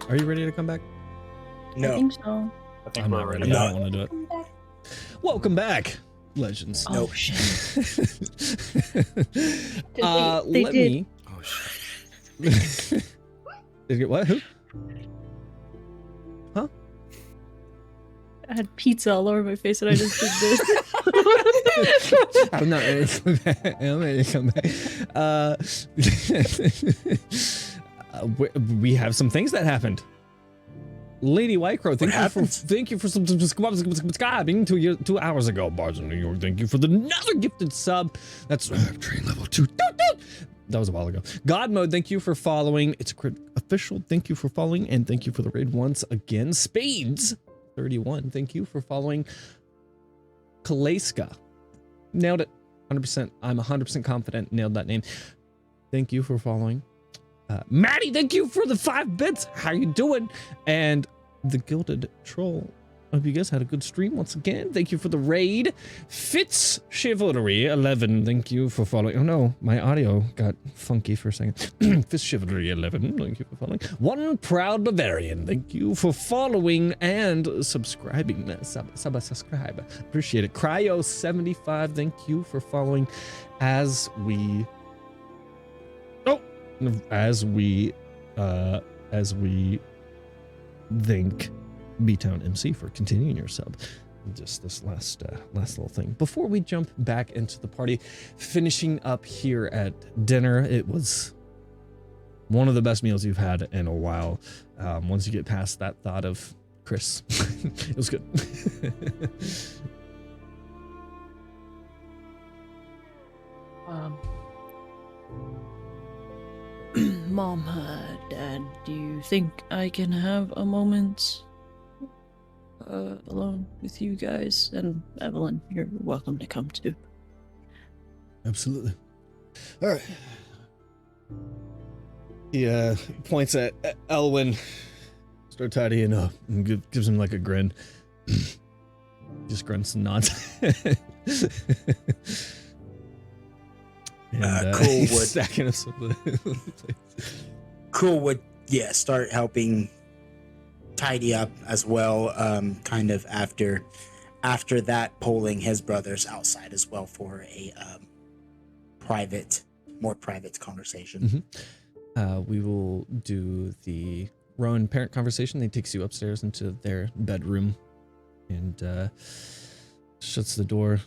Are you ready to come back? No. I think so. I think I'm we're not ready. ready. I don't want to do it. Welcome back, Legends. Oh, Nope. shit. They let did. me. Oh shit. Did you get what? Who? Huh? I had pizza all over my face and I just did this. I'm not ready to come back. I'm ready to come back. We have some things that happened. Lady Whitecrow, thank you for subscribing 2 hours ago. Bars in New York, thank you for another gifted sub. That's train level 2. That was a while ago. God Mode, thank you for following. It's a crit official. Thank you for following, and thank you for the raid once again. Spades 31, thank you for following. Kaleska, nailed it. 100%. I'm 100% confident. Nailed that name. Thank you for following. Maddie, thank you for the 5 bits. How you doing? And the Gilded Troll. Hope you guys had a good stream once again. Thank you for the raid. Fitz Chivalry 11. Thank you for following. Oh no, my audio got funky for a second. Fitz Chivalry 11. Thank you for following. One Proud Bavarian. Thank you for following and subscribing. Subscribe. Appreciate it. Cryo 75. Thank you for following as we thank B-Town MC for continuing your sub. Just this last little thing before we jump back into the party, finishing up here at dinner. It was one of the best meals you've had in a while. Once you get past that thought of Chris, it was good. Mom, Dad, do you think I can have a moment alone with you guys? And Evelyn, you're welcome to come too. Absolutely. All right. He points at Elwyn, start tidying up, and gives him like a grin. Just grunts and nods. And, Cool would stacking us Cool would start helping tidy up as well. Kind of after that, polling his brothers outside as well for a more private conversation. Mm-hmm. We will do the Rowan parent conversation. He takes you upstairs into their bedroom and shuts the door.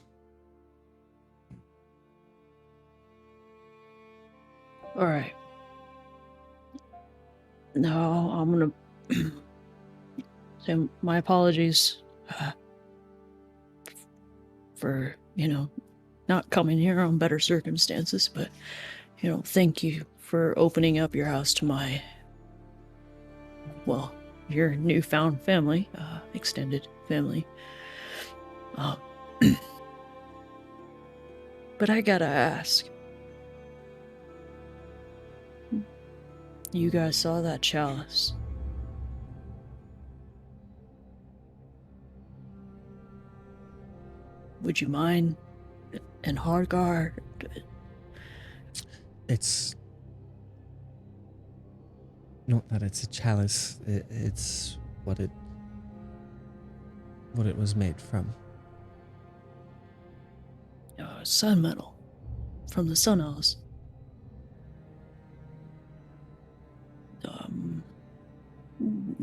All right. No, I'm gonna say my apologies for, not coming here on better circumstances, but, thank you for opening up your house to your newfound family, extended family. But I gotta ask. You guys saw that chalice. Would you mind? And Hardgar? It's not that it's a chalice. It's what it was made from. Sun metal. From the Sun Elves.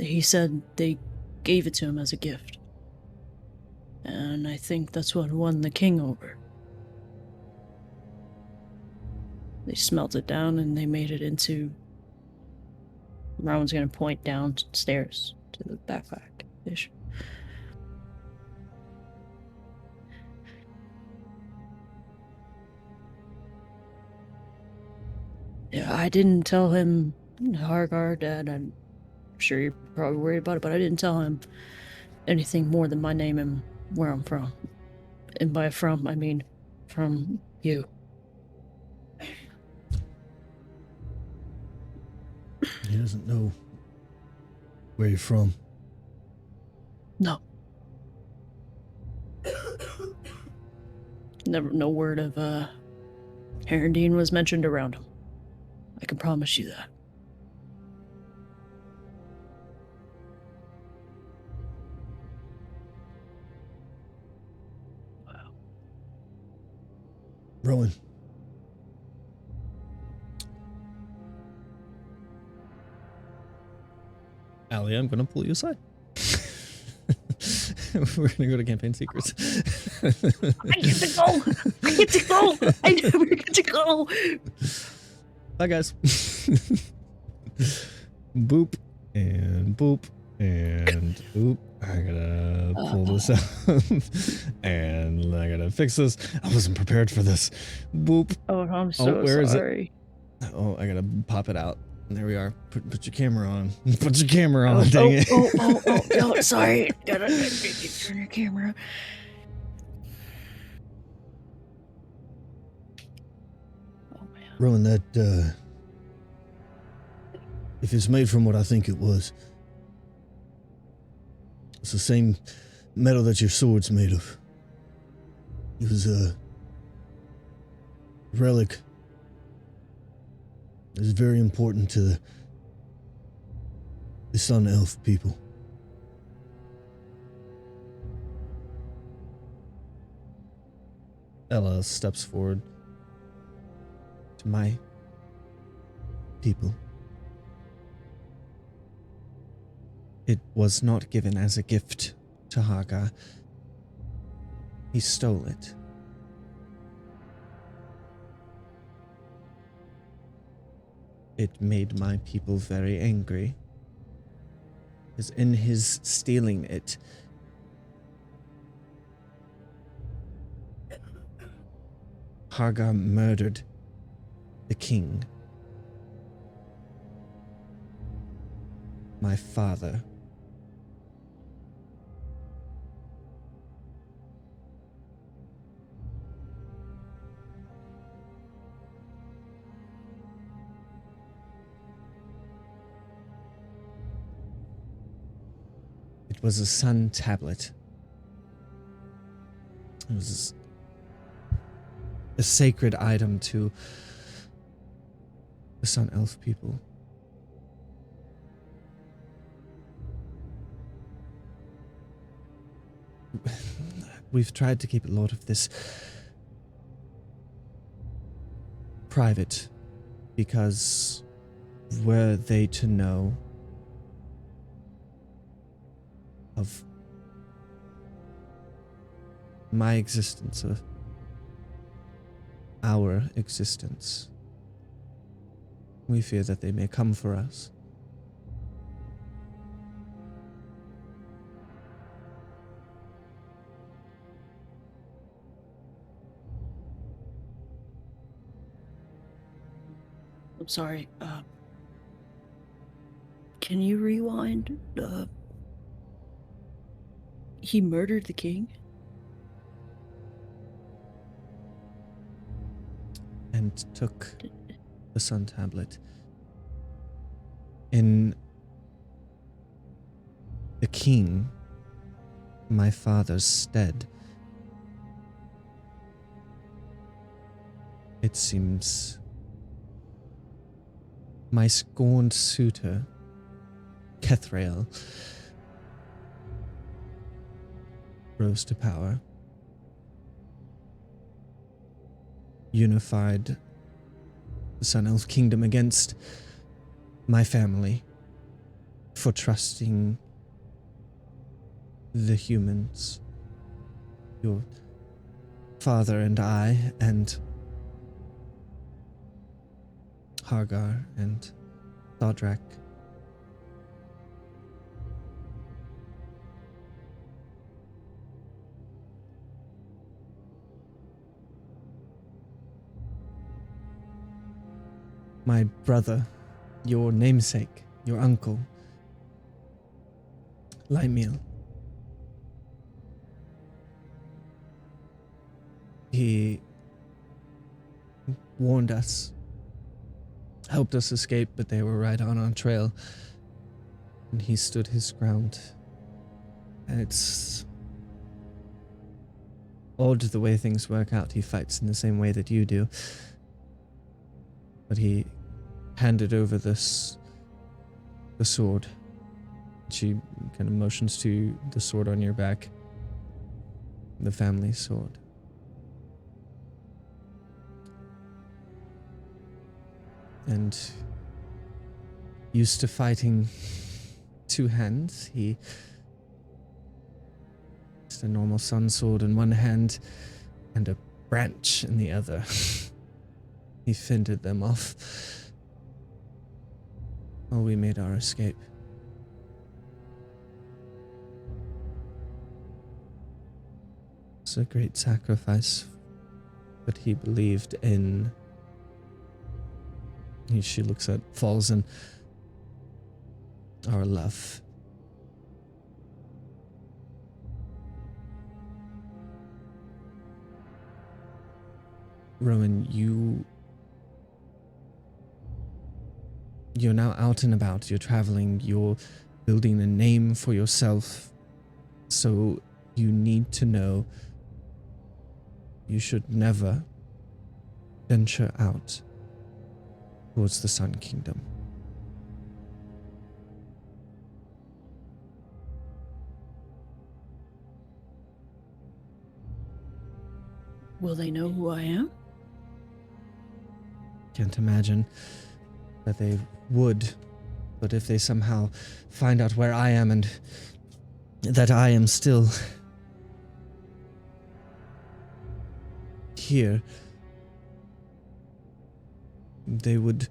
He said they gave it to him as a gift. And I think that's what won the king over. They smelt it down and they made it into... Rowan's gonna point downstairs to the backpack-ish. Yeah, I didn't tell him, Hargar, Dad, I'm sure you're probably worried about it, but I didn't tell him anything more than my name and where I'm from. And by from, I mean from you. He doesn't know where you're from. No. No word of, Herondine was mentioned around him. I can promise you that. Rowan. Allie, I'm gonna pull you aside. We're gonna go to campaign secrets. I get to go. I get to go. I never get to go. Bye, guys. Boop and boop and oop. I gotta pull this out and I gotta fix this. I wasn't prepared for this. Boop. Oh, I'm so where sorry. Is it? Oh, I gotta pop it out. There we are. Put your camera on. Put your camera on. Dang it. No, sorry. Gotta turn your camera. Oh man. Rowan, that, if it's made from what I think it was, it's the same metal that your sword's made of. It was a relic. It was very important to the Sun Elf people. Ella steps forward to my people. It was not given as a gift to Hagar. He stole it. It made my people very angry, because in his stealing it, Hagar murdered the king, my father. It was a sun tablet. It was a sacred item to the Sun Elf people. We've tried to keep a lot of this private because were they to know of my existence, of our existence, we fear that they may come for us. I'm sorry. Can you rewind? He murdered the king? And took the sun tablet. In the king, my father's stead, it seems my scorned suitor, Kethrael, rose to power, unified the Sun Elf Kingdom against my family for trusting the humans, your father and I, and Hagar and Thadrak. My brother, your namesake, your uncle, Lymiel. He warned us, helped us escape, but they were right on our trail. And he stood his ground. And it's odd the way things work out. He fights in the same way that you do. But he handed over the sword. She kind of motions to the sword on your back. The family sword. and used to fighting two hands. He just a normal sun sword in one hand and a branch in the other. He fended them off while we made our escape. It's a great sacrifice, but he believed in. She looks at Falls and our love. Rowan, you're now out and about, you're traveling, you're building a name for yourself, so you need to know you should never venture out towards the Sun Kingdom. Will they know who I am? Can't imagine that they would, but if they somehow find out where I am and that I am still here, they would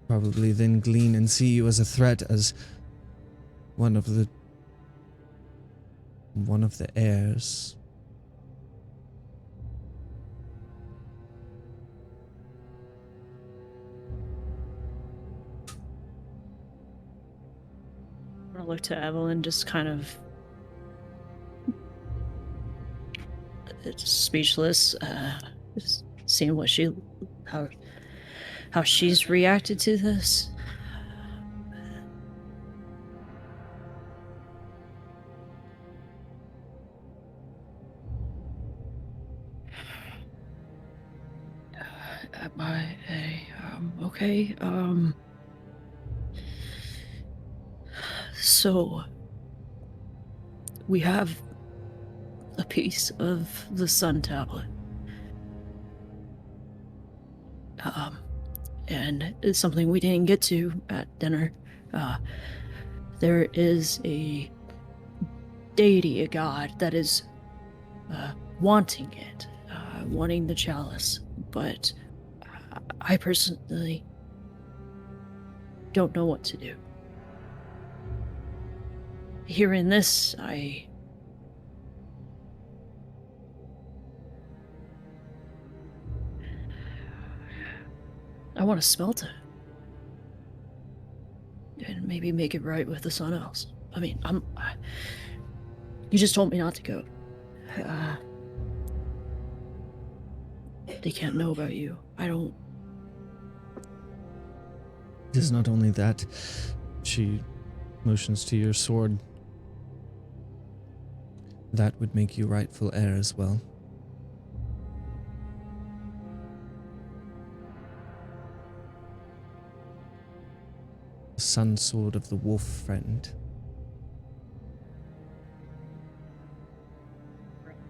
probably then glean and see you as a threat, as one of the heirs. I look to Evelyn, just kind of speechless, just seeing what how she's reacted to this. Am I okay? So we have a piece of the sun tablet. And it's something we didn't get to at dinner. There is a deity, a god, that is wanting it, wanting the chalice, but I personally don't know what to do. Hearing this, I want to smelt it. And maybe make it right with the Sun Elves. I mean, you just told me not to go. They can't know about you. I don't... It is not only that. She motions to your sword. That would make you rightful heir as well. The sun sword of the wolf friend.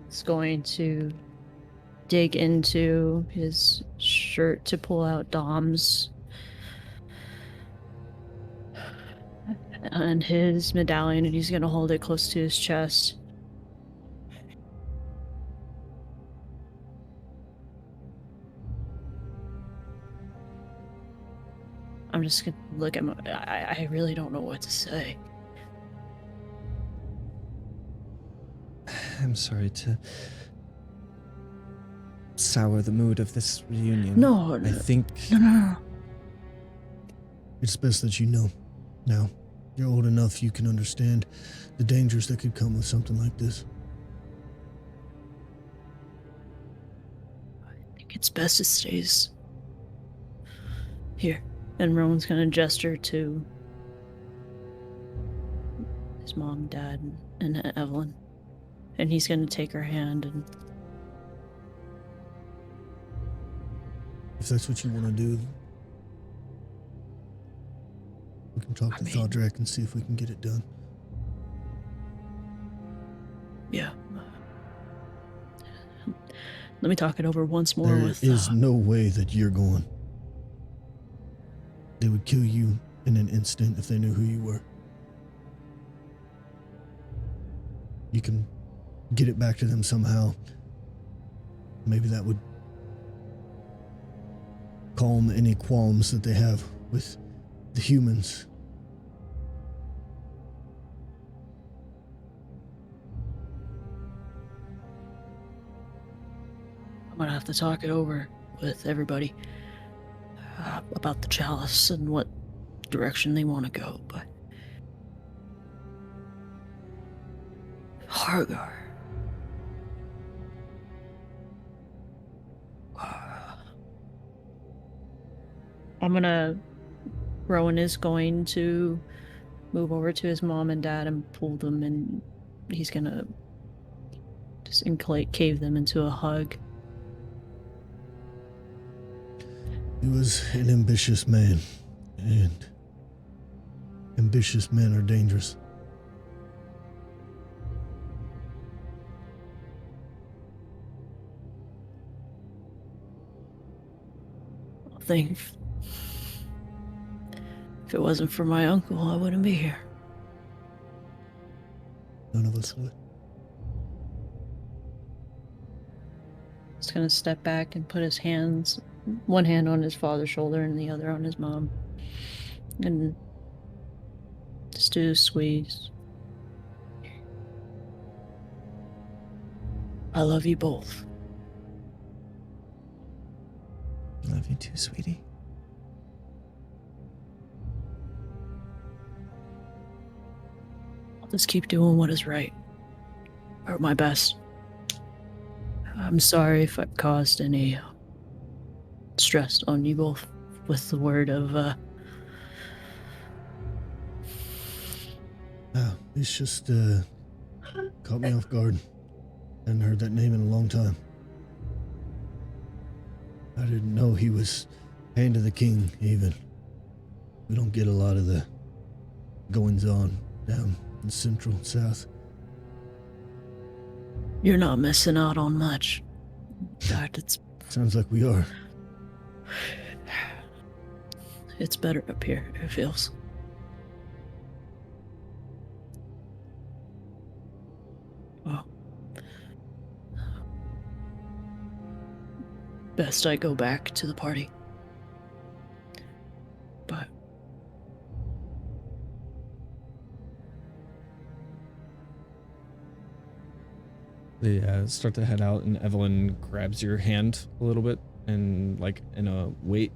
He's going to dig into his shirt to pull out Dom's and his medallion, and he's going to hold it close to his chest. I'm just gonna look at my... I really don't know what to say. I'm sorry to sour the mood of this reunion. No, I think... No. It's best that you know. Now, you're old enough you can understand the dangers that could come with something like this. I think it's best it stays here. And Rowan's gonna gesture to his mom, dad, and Evelyn. And he's gonna take her hand and... If that's what you want to do, we can talk to Thodrak and see if we can get it done. Yeah. Let me talk it over once more There with... is no way that you're going. They would kill you in an instant if they knew who you were. You can get it back to them somehow. Maybe that would calm any qualms that they have with the humans. I'm gonna have to talk it over with everybody about the chalice and what direction they want to go, but Hargar. Rowan is going to move over to his mom and dad and pull them, and he's gonna just cave them into a hug. He was an ambitious man, and ambitious men are dangerous. I think if it wasn't for my uncle, I wouldn't be here. None of us would. He's gonna step back and put his hands, one hand on his father's shoulder and the other on his mom, and just do a squeeze. I love you both. Love you too, sweetie. I'll just keep doing what is right, or my best. I'm sorry if I've caused any stress on you both with the word of It's just caught me off guard. Hadn't heard that name in a long time. I didn't know he was Hand of the King, even. We don't get a lot of the goings on down in Central South. You're not missing out on much. In fact, Sounds like we are. it's better up here, it feels. Well, best I go back to the party. But They start to head out, and Evelyn grabs your hand a little bit, and like in a wait.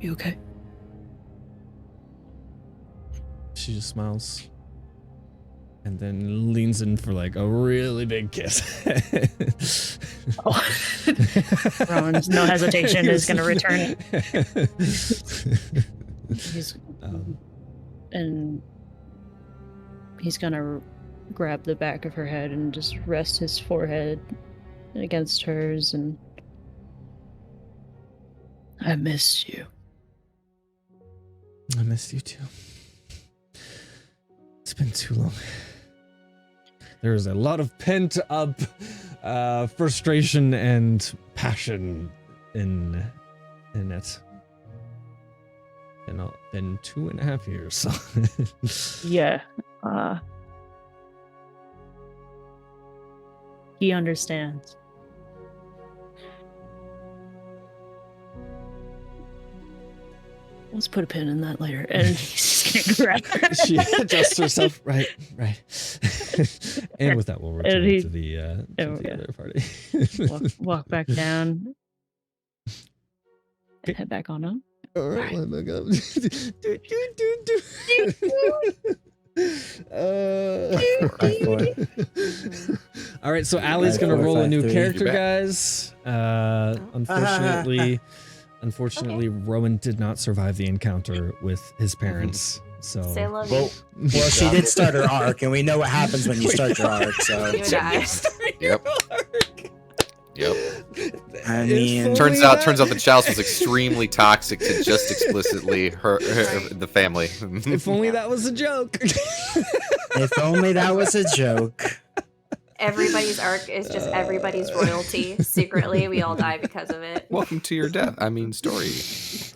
you okay? She just smiles, and then leans in for like a really big kiss. Oh. Rowan's no hesitation is going to return it. And he's going to grab the back of her head and just rest his forehead against hers, and I missed you. I missed you too. It's been too long. There's a lot of pent up frustration and passion in it. Been 2.5 years. So. Yeah. He understands. Let's put a pin in that later. And he's gonna grab. She adjusts herself. Right. And with that, we'll return to the other party. walk back down. And head back on up. All right, well, back up. All right, so Allie's gonna roll a new character, guys. Unfortunately, Rowan did not survive the encounter with his parents. So, Say love you. Well, she did start her arc, and we know what happens when you start your arc. So, You die. Yep. I mean, Turns out the chalice was extremely toxic to just explicitly hurt the family. if only that was a joke. if only that was a joke. everybody's arc is just everybody's royalty. Secretly, we all die because of it. Welcome to your death. I mean, story.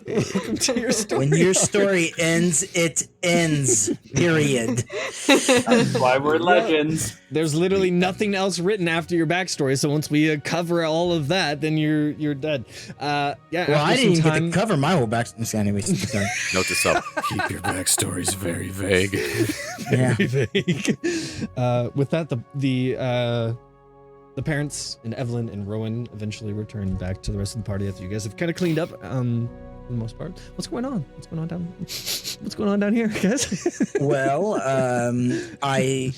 Welcome to your story. When your story ends, it ends. Period. That's why we're legends. There's literally nothing else written after your backstory. So once we cover all of that, then you're dead. Yeah. Well, I didn't even get to cover my whole backstory. Anyways, sorry. Note to self. Keep your backstories very vague. Yeah. Very vague. With that, the parents and Evelyn and Rowan eventually return back to the rest of the party after you guys have kind of cleaned up. For the most part, what's going on? What's going on down here, guys? Well, I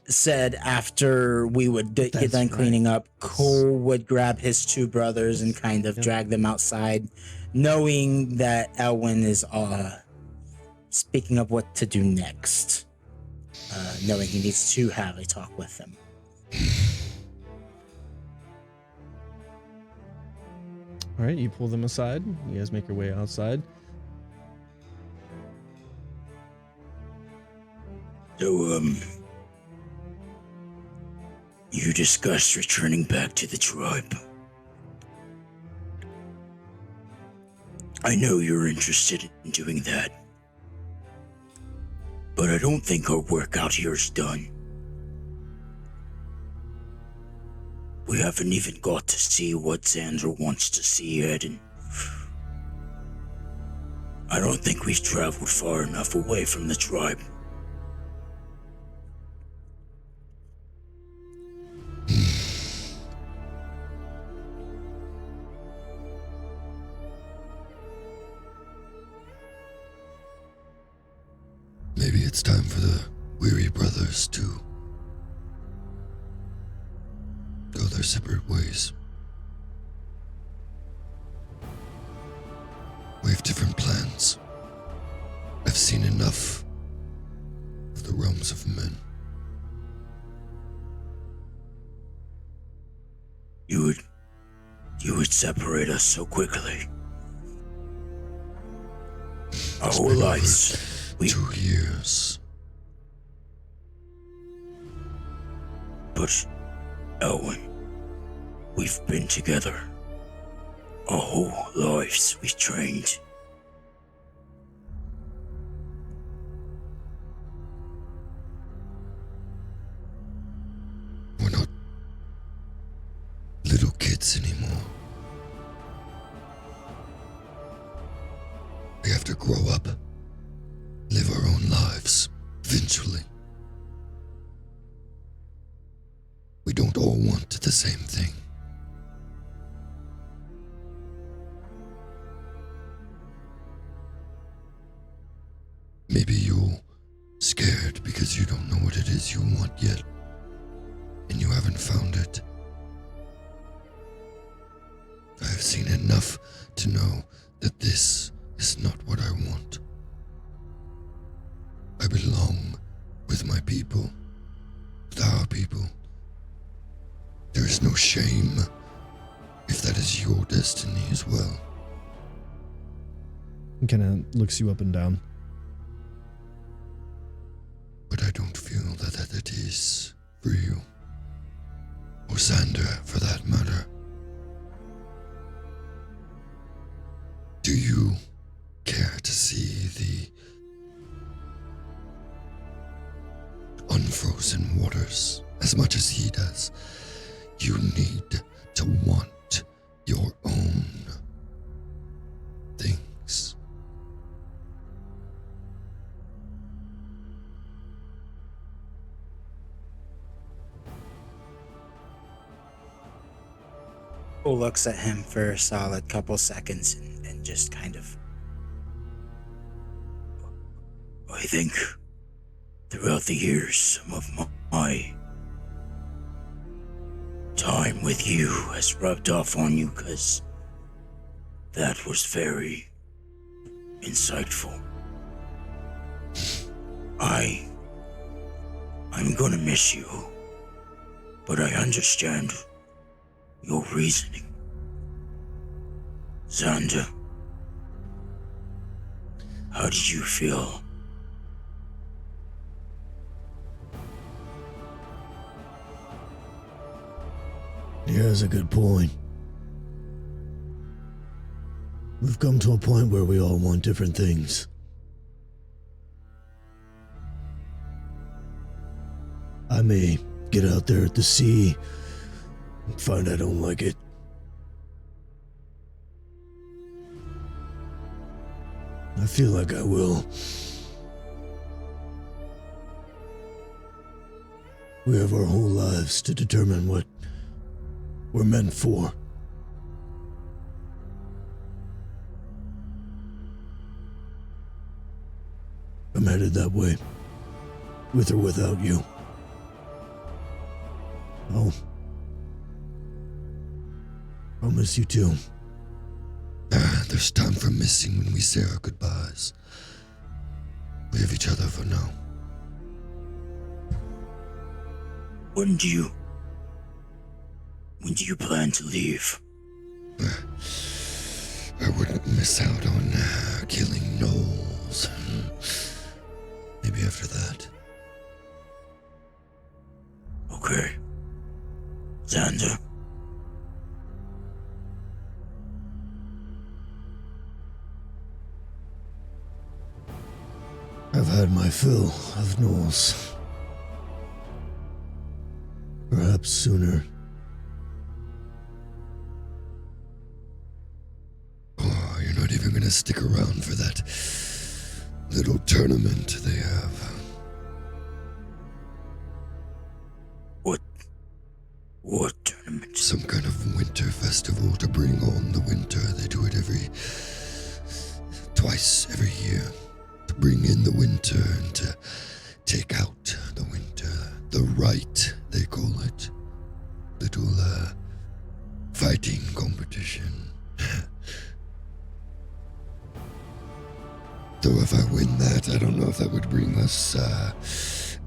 said after we would get done cleaning up, Cole would grab his two brothers and kind of drag them outside, knowing that Elwyn is speaking of what to do next, knowing he needs to have a talk with them. All right, you pull them aside. You guys make your way outside. So, you discussed returning back to the tribe. I know you're interested in doing that, but I don't think our work out here is done. We haven't even got to see what Xander wants to see yet, and I don't think we've traveled far enough away from the tribe. Maybe it's time for the weary brothers to go their separate ways. We have different plans. I've seen enough of the realms of men. You would separate us so quickly. Our whole lives. 2 years. But, Elwyn, we've been together. Our whole lives we trained. We're not little kids anymore. We have to grow up, live our own lives, eventually. We don't all want the same thing. Maybe you're scared because you don't know what it is you want yet, and you haven't found it. I have seen enough to know that this is not what I want. I belong with my people, with our people. There is no shame if that is your destiny as well. He kind of looks you up and down. But I don't feel that it is for you. Or Xander, for that matter. Do you care to see the unfrozen waters as much as he does? You need to want your own things. Cole looks at him for a solid couple seconds and just kind of... I think throughout the years, some of my time with you has rubbed off on you, because that was very insightful. I'm gonna miss you, but I understand your reasoning. Xander, how did you feel? He has a good point. We've come to a point where we all want different things. I may get out there at the sea and find I don't like it. I feel like I will. We have our whole lives to determine what we're meant for. I'm headed that way, with or without you. I'll miss you too. There's time for missing when we say our goodbyes. We have each other for now. When do you plan to leave? I wouldn't miss out on killing gnolls. Maybe after that. Okay. Xander. I've had my fill of gnolls. Perhaps sooner. Oh, you're not even gonna stick around for that little tournament they have. What tournament? Some kind of winter festival to bring on the winter. They do it twice every year. To bring in the winter and to take out the winter. The rite, they call it. Little, fighting competition. Though if I win that, I don't know if that would bring us,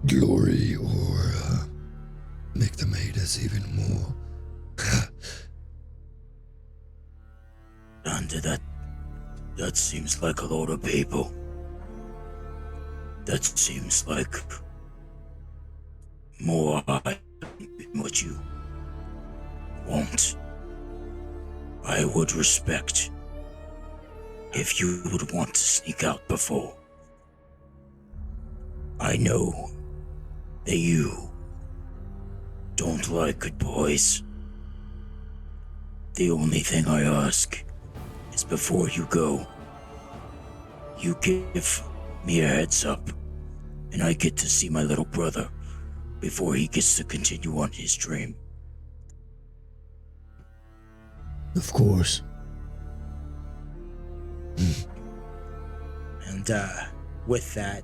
glory or, make them hate us even more. Xander, that seems like a lot of people. That seems like more than what you want. I would respect if you would want to sneak out before. I know that you don't like good boys. The only thing I ask is before you go, you give me a heads up, and I get to see my little brother before he gets to continue on his dream. Of course. And with that,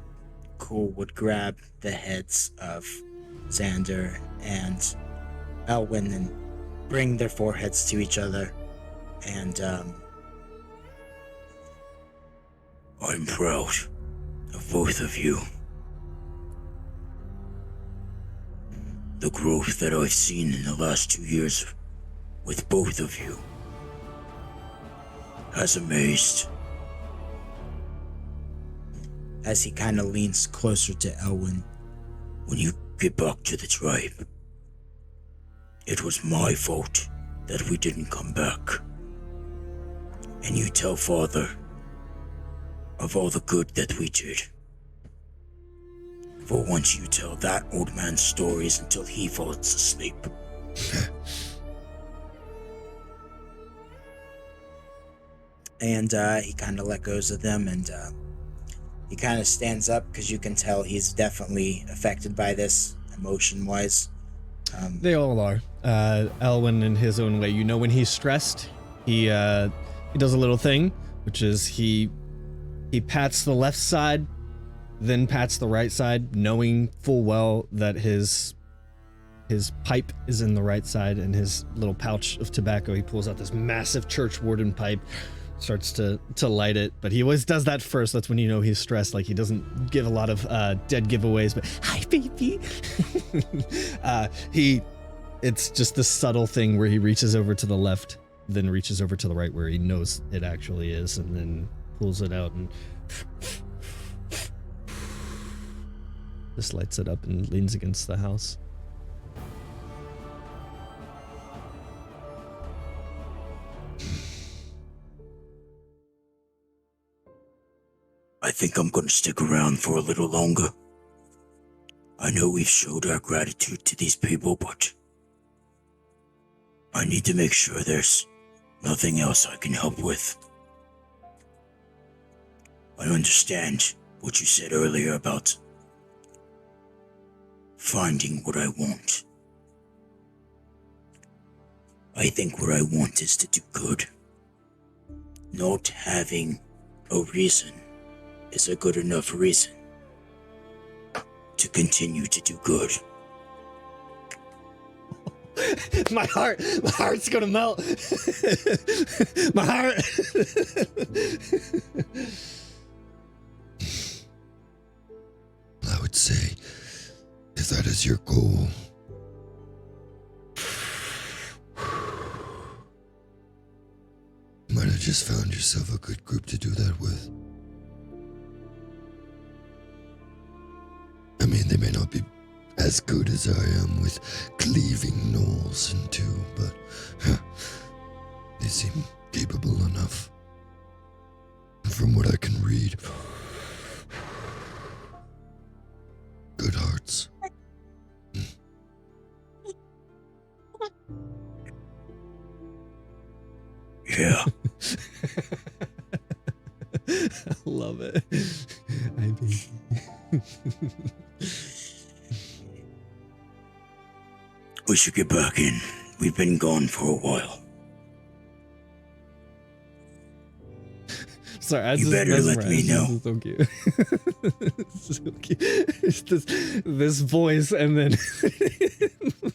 Cole would grab the heads of Xander and Elwyn and bring their foreheads to each other. And I'm proud of both of you. The growth that I've seen in the last 2 years with both of you has amazed. As he kind of leans closer to Elwyn, when you get back to the tribe, it was my fault that we didn't come back. And you tell Father of all the good that we did. For once you tell that old man's stories until he falls asleep. And he kind of let goes of them, and he kind of stands up because you can tell he's definitely affected by this emotion-wise. They all are. Elwyn in his own way. You know, when he's stressed, he does a little thing, which is he pats the left side, then pats the right side, knowing full well that his pipe is in the right side, and his little pouch of tobacco, he pulls out this massive church warden pipe, starts to light it, but he always does that first. That's when you know he's stressed. Like, he doesn't give a lot of dead giveaways, but hi baby. It's just this subtle thing where he reaches over to the left, then reaches over to the right where he knows it actually is, and then pulls it out and just lights it up and leans against the house. think I'm gonna stick around for a little longer. I know we've showed our gratitude to these people, but I need to make sure there's nothing else I can help with. I understand what you said earlier about finding what I want. I think what I want is to do good. Not having a reason is a good enough reason to continue to do good. My heart's gonna melt. My heart. I would say, if that is your goal, you might have just found yourself a good group to do that with. I mean, they may not be as good as I am with cleaving gnolls in two, but they seem capable enough. And from what I can read, good hearts. Yeah. I love it. I mean, We should get back in. We've been gone for a while. sorry, I You just better let me mesmerized. know. This is so cute. So cute. It's just this voice, and then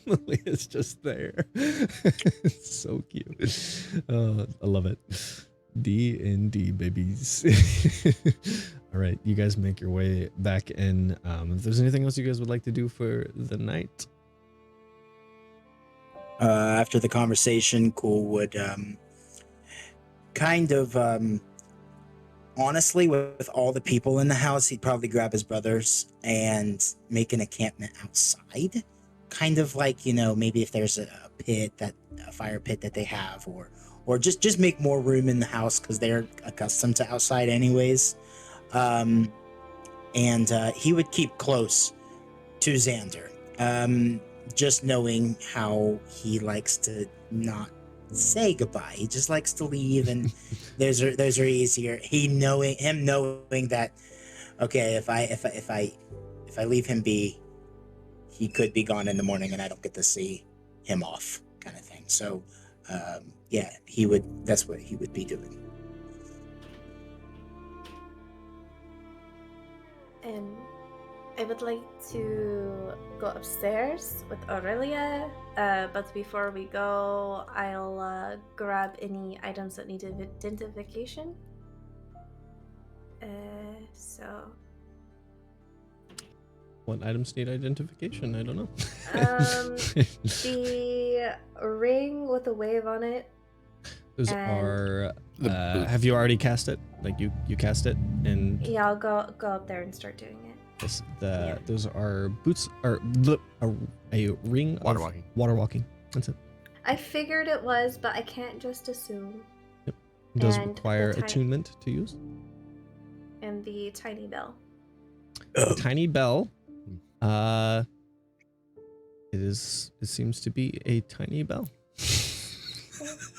Malia's just there. It's so cute. I love it. D&D babies. All right, you guys make your way back in. If there's anything else you guys would like to do for the night. After the conversation, Cool would honestly, with all the people in the house, he'd probably grab his brothers and make an encampment outside. Kind of like, maybe if there's a fire pit that they have, or just make more room in the house because they're accustomed to outside anyways. And he would keep close to Xander. Just knowing how he likes to not say goodbye. He just likes to leave, and those are easier. Him knowing that, okay, if I leave him be, he could be gone in the morning and I don't get to see him off, kind of thing. So yeah, that's what he would be doing. I would like to go upstairs with Aurelia, but before we go, I'll grab any items that need identification. So... What items need identification? I don't know. The ring with a wave on it. Those are... have you already cast it? Like you cast it? And Yeah, I'll go up there and start doing it. Those are boots, or a ring Water of walking. water walking. That's it. I figured it was, but I can't just assume. Yep. It does And require the attunement to use. And the tiny bell. The tiny bell. It seems to be a tiny bell.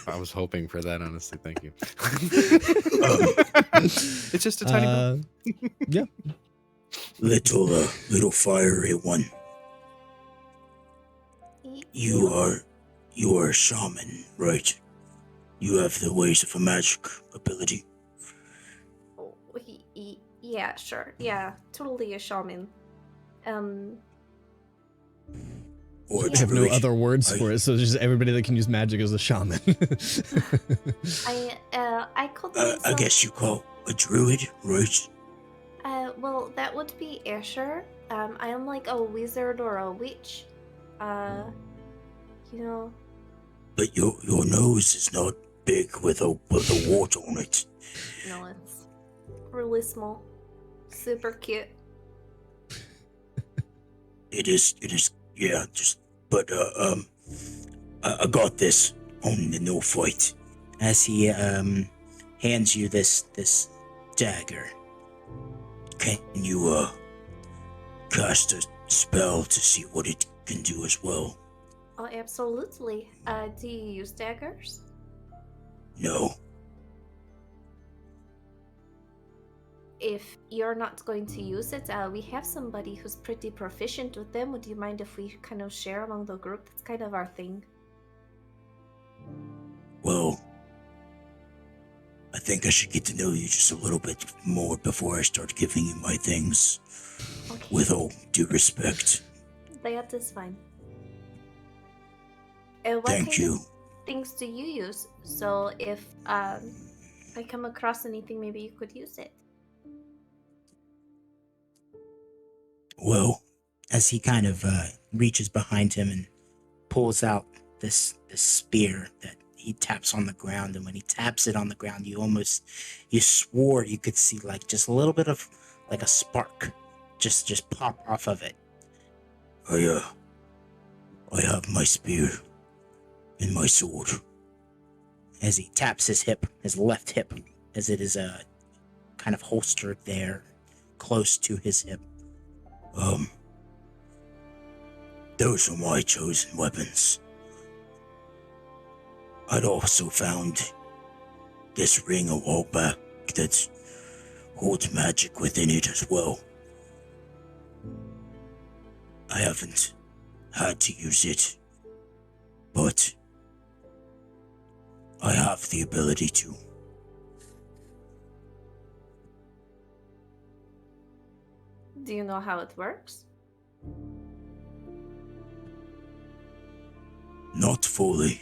I was hoping for that, honestly. Thank you. It's just a tiny bell. Yeah. Little fiery one. You are a shaman, right? You have the ways of a magic ability. Oh, yeah, sure. Yeah, totally a shaman. Or I have no other words for it, so just everybody that can use magic is a shaman. I cultivate I guess you call a druid, right? Well, that would be Asher. I am like a wizard or a witch. You know. But your nose is not big with a wart on it. No, it's really small. Super cute. It is. Yeah, but I got this on the no fight. As he hands you this dagger. can you cast a spell to see what it can do as well? Oh, absolutely. Do you use daggers? No. If you're not going to use it, we have somebody who's pretty proficient with them. Would you mind if we kind of share among the group? That's kind of our thing. Well, I think I should get to know you just a little bit more before I start giving you my things. Okay. With all due respect. That is fine. What Thank kind you. of things do you use? So if I come across anything, maybe you could use it. Well, as he kind of reaches behind him and pulls out this spear that he taps on the ground, and when he taps it on the ground, you swore you could see like just a little bit of like a spark just pop off of it. I have my spear and my sword. As he taps his hip, his left hip, as it is kind of holstered there, close to his hip. Those are my chosen weapons. I'd also found this ring a while back that holds magic within it as well. I haven't had to use it, but I have the ability to. Do you know how it works? Not fully.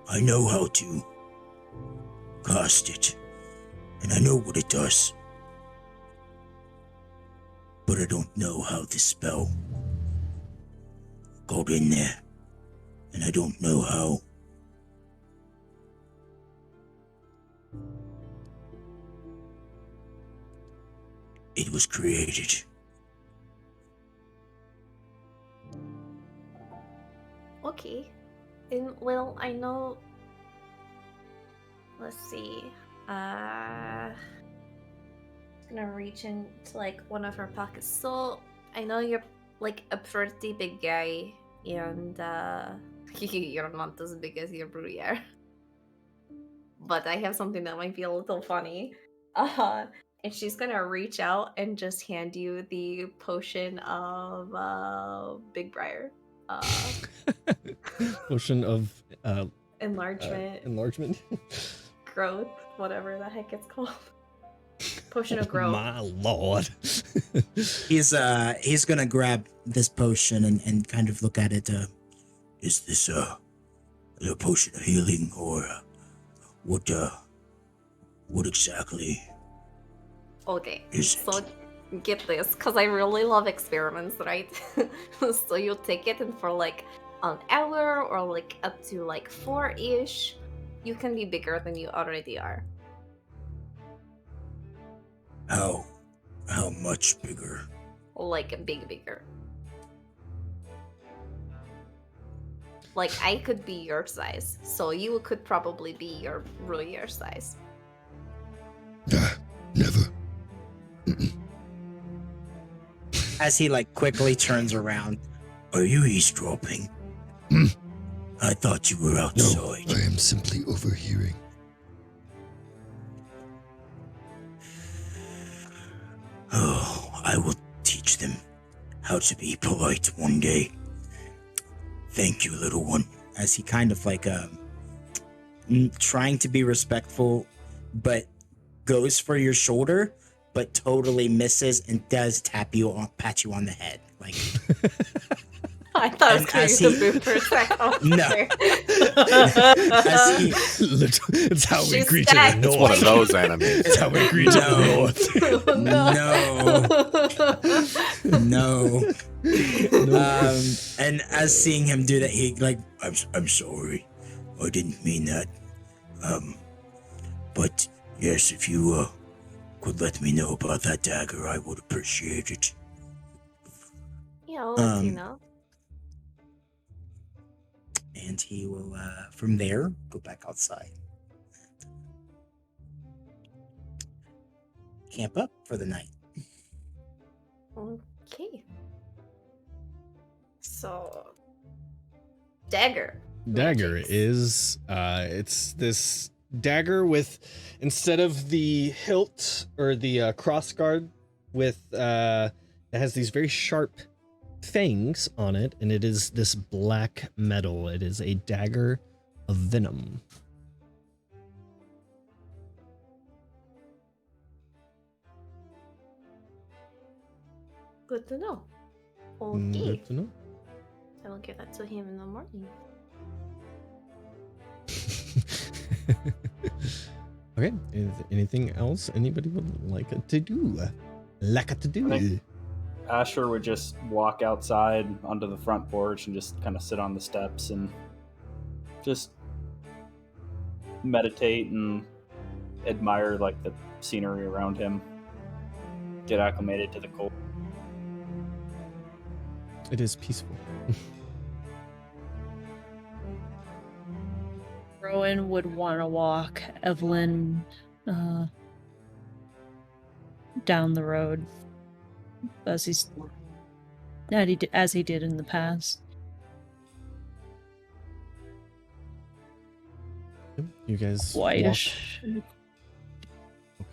I know how to cast it, and I know what it does. But I don't know how this spell got in there, and I don't know how it was created. Okay. And well, I know. Let's see. Gonna reach into like one of her pockets. So I know you're like a pretty big guy, and you're not as big as your brother. But I have something that might be a little funny. And she's gonna reach out and just hand you the potion of Big Briar. Potion of Enlargement, growth, whatever the heck it's called. Potion of growth. My lord. He's gonna grab this potion and kind of look at it. Is this a potion of healing, or what exactly? Okay, Is so it? get this, because I really love experiments, right? So you take it, and for like an hour or like up to like 4-ish, you can be bigger than you already are. How much bigger? Like bigger. Like I could be your size, so you could probably be your size. Never. As he like quickly turns around, are you eavesdropping? I thought you were No, outside. I am simply overhearing. Oh, I will teach them how to be polite one day. Thank you, little one. As he kind of like trying to be respectful, but goes for your shoulder, but totally misses and does pat you on the head. Like I thought it And was as going he- to be for a second. No. As he, It's how we She's greet in the stacked. It's one of north. those enemies. It's how we greet in the north. no. And as seeing him do that, he like, I'm sorry, I didn't mean that. But yes, if you could let me know about that dagger, I would appreciate it. Yeah, I'll let you Um, know. And he will, from there, go back outside. camp up for the night. Okay. So, dagger. Dagger Magics. is it's this dagger with, instead of the hilt or the cross guard, with it has these very sharp fangs on it, and it is this black metal. It is a dagger of venom. Good to know. Okay. Good to know. I will give that to him in the morning. Okay. Anything else anybody would like to do? Like to do? I think Asher would just walk outside onto the front porch and just kind of sit on the steps and just meditate and admire like the scenery around him. Get acclimated to the cold. It is peaceful. Rowan would want to walk Evelyn down the road as he did in the past. You guys walk. Whitish.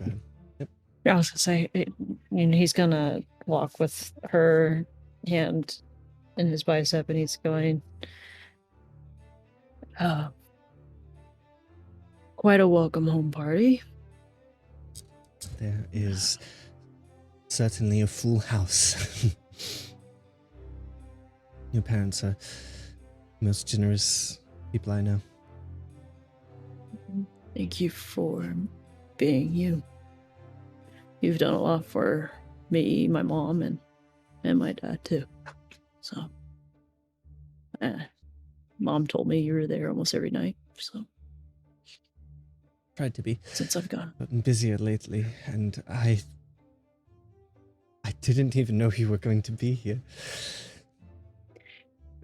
Okay. I was gonna say, he's gonna walk with her hand in his bicep, and he's going, quite a welcome home party. There is certainly a full house. Your parents are the most generous people I know. Thank you for being you. You've done a lot for me, my mom, and my dad too. So, Mom told me you were there almost every night. So, Tried to be. since I've gone, But I'm busier lately, and I didn't even know you were going to be here.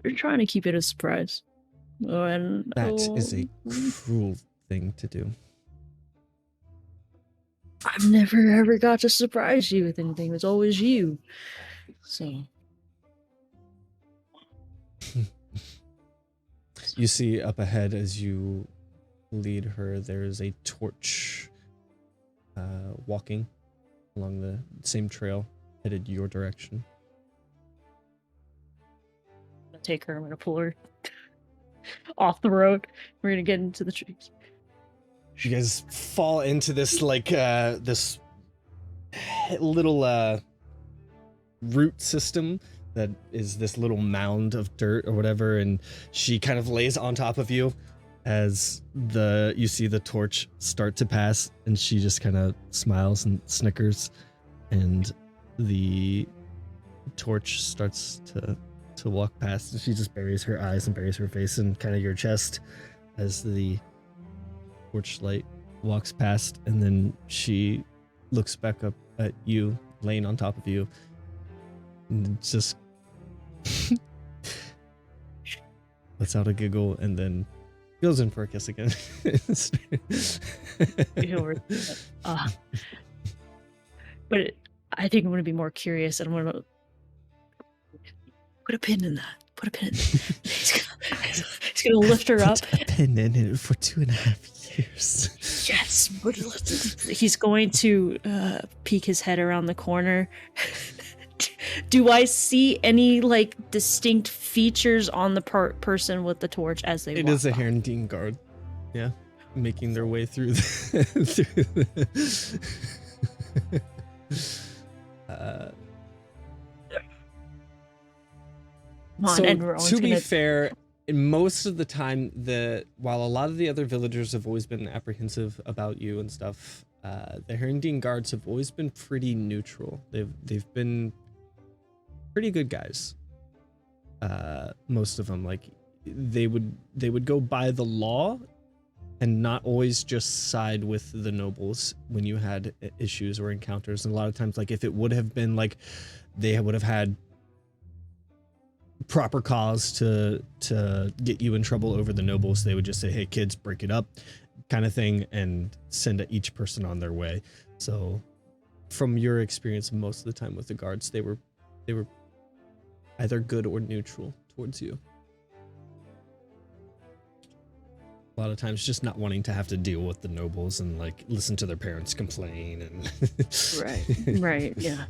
we're trying to keep it a surprise. And That is a cruel thing to do. I've never ever got to surprise you with anything. It was always you. So. You see up ahead as you lead her, there is a torch walking along the same trail headed your direction. I'm gonna take her. I'm gonna pull her off the road. We're gonna get into the trees. You guys fall into this this little root system that is this little mound of dirt or whatever, and she kind of lays on top of you as you see the torch start to pass, and she just kind of smiles and snickers, and the torch starts to walk past, and she just buries her eyes and buries her face in kind of your chest as the torchlight walks past, and then she looks back up at you laying on top of you and just lets out a giggle and then goes in for a kiss again. But I think I'm going to be more curious, and I'm going to put a pin in that. Put a pin. He's going to lift her up. Put a pin in it for 2.5 years. Yes. He's going to peek his head around the corner. Do I see any distinct features on the person with the torch as they walk? It is a by? Herondine guard. Yeah. Making their way through Come on, and Rowan's to be gonna- fair, most of the time, while a lot of the other villagers have always been apprehensive about you and stuff, the Herondine guards have always been pretty neutral. They've been pretty good guys. Most of them, they would go by the law and not always just side with the nobles when you had issues or encounters. And a lot of times, if it would have been they would have had proper cause to get you in trouble over the nobles, they would just say, hey kids, break it up, kind of thing, and send each person on their way. So from your experience, most of the time with the guards, they were either good or neutral towards you. A lot of times just not wanting to have to deal with the nobles and like listen to their parents complain and Right, yeah.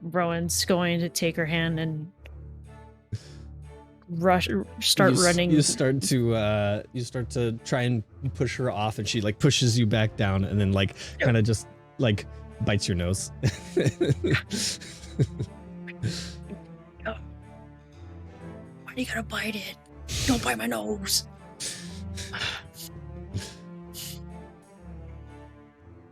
Rowan's going to take her hand and start running. You start to try and push her off, and she like pushes you back down, and then like kind of just like bites your nose. Why do you gotta bite it? Don't bite my nose.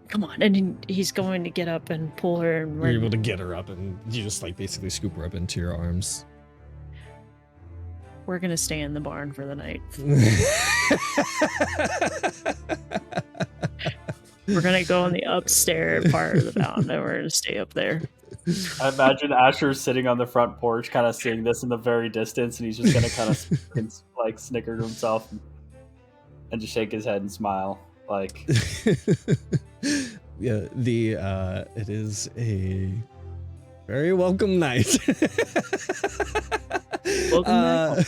Come on. And he's going to get up and pull her. And You're able to get her up, and you just like basically scoop her up into your arms. We're gonna stay in the barn for the night. We're gonna go in the upstairs part of the mountain, and we're gonna stay up there. I imagine Asher sitting on the front porch, kind of seeing this in the very distance, and he's just gonna kind of like snicker to himself and just shake his head and smile, like. Yeah, it is a very welcome night. Welcome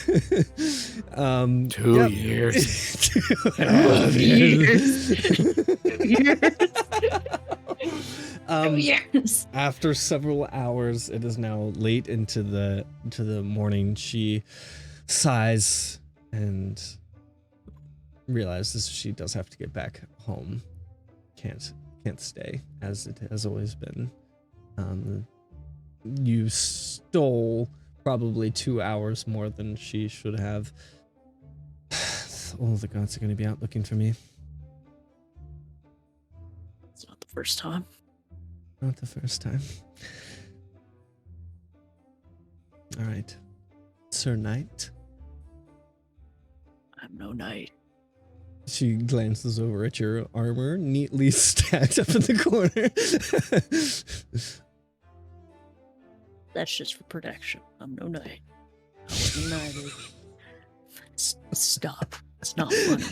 2 years. 2 years. Years. After several hours, it is now late into the morning. She sighs and realizes she does have to get back home. Can't stay as it has always been. You stole probably 2 hours more than she should have. All the gods are going to be out looking for me. It's not the first time. Not the first time. All right. Sir Knight. I'm no knight. She glances over at your armor, neatly stacked up in the corner. That's just for protection. I'm no knight. I wasn't knighted. Stop. It's not funny.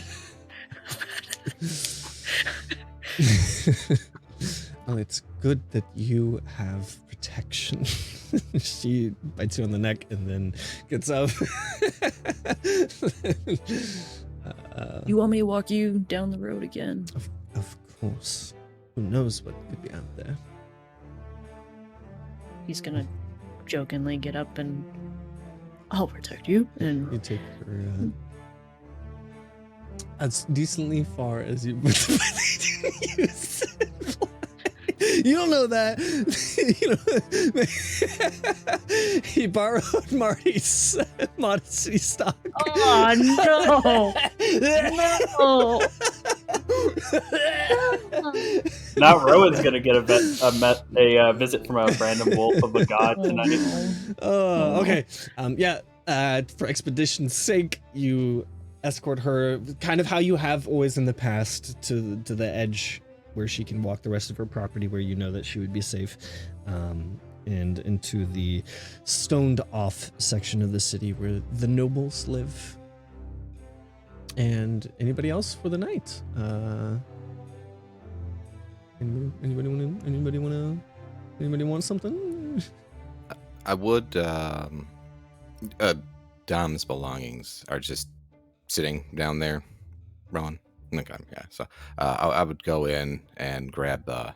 Well, it's good that you have protection. She bites you on the neck and then gets up. You want me to walk you down the road again? Of course. Who knows what could be out there? He's gonna jokingly get up and I'll protect you. And You take her as decently far as you. You don't know that. He borrowed Marty's modesty stock. oh no! Now Rowan's gonna get a visit from a random wolf of a god tonight. Oh, okay. For expedition's sake, you escort her kind of how you have always in the past to the edge where she can walk the rest of her property where you know that she would be safe, and into the stoned off section of the city where the nobles live. And anybody else for the night? Anybody want something? I would. Dom's belongings are just sitting down there, Rowan. Okay, yeah. So I would go in and grab the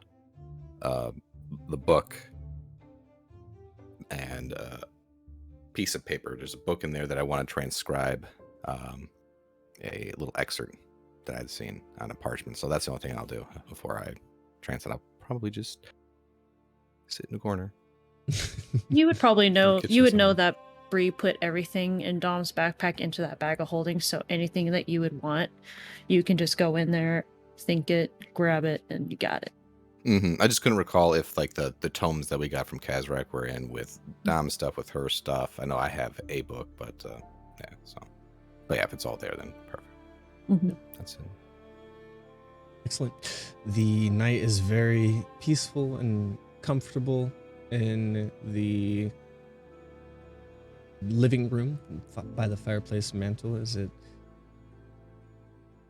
book and a piece of paper. There's a book in there that I want to transcribe a little excerpt that I'd seen on a parchment. So that's the only thing I'll do before I translate. I'll probably just sit in the corner. You would probably know. You would know somewhere. that Bree put everything in Dom's backpack into that bag of holding. So anything that you would want, you can just go in there, think it, grab it, and you got it. I just couldn't recall if like the tomes that we got from Kazrak were in with Dom's stuff, with her stuff. I know I have a book, but yeah. So, but yeah, if it's all there, then perfect. Mm-hmm. That's it. Excellent. The night is very peaceful and comfortable in the living room by the fireplace mantle. As it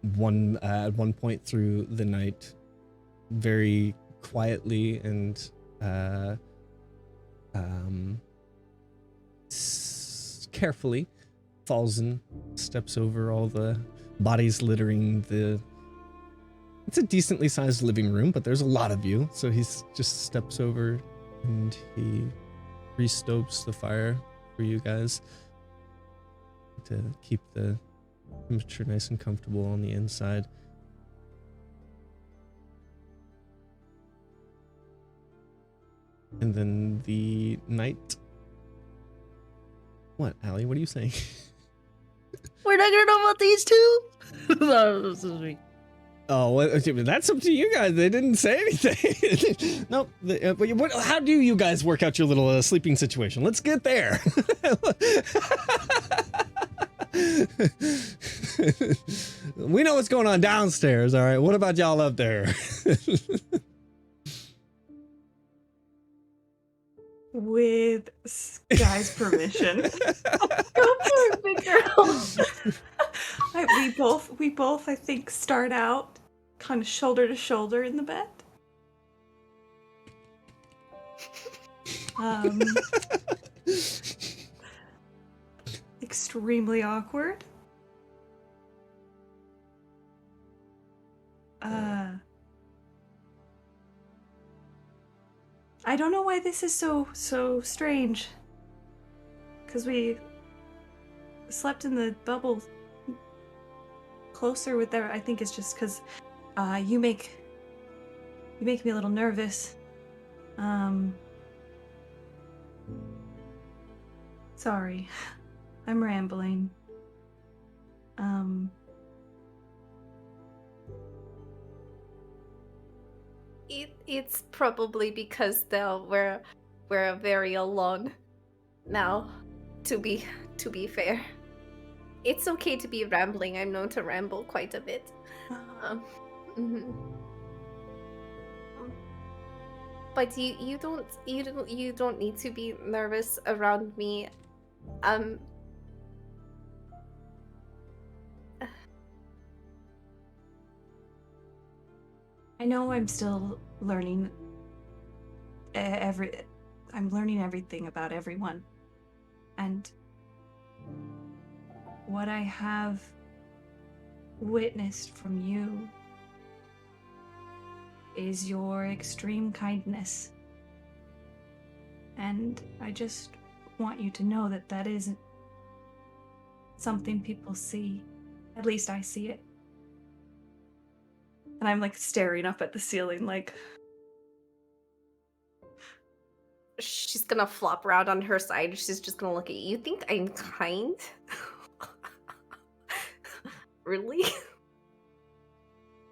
at one point through the night, very quietly and carefully falls and steps over all the bodies littering the. It's a decently sized living room, but there's a lot of you, so he just steps over and he restokes the fire for you guys to keep the temperature nice and comfortable on the inside. And then the night. What, Allie? What are you saying? We're not gonna know about these two. No, this is me. Oh, well, that's up to you guys. They didn't say anything. Nope. How do you guys work out your little sleeping situation? Let's get there. We know what's going on downstairs, all right? What about y'all up there? With Sky's permission. Go for it, big girl. We both, I think, start out kind of shoulder to shoulder in the bed. Extremely awkward. I don't know why this is so strange. Because we slept in the bubble closer with there. I think it's just because you make me a little nervous. Sorry, I'm rambling. It's probably because now we're very alone now. To be fair, it's okay to be rambling. I'm known to ramble quite a bit. But you don't need to be nervous around me. I know I'm still learning I'm learning everything about everyone. And what I have witnessed from you is your extreme kindness. And I just want you to know that that isn't something people see. At least I see it. And I'm like staring up at the ceiling like... She's gonna flop around on her side. She's just gonna look at you. You think I'm kind? Really?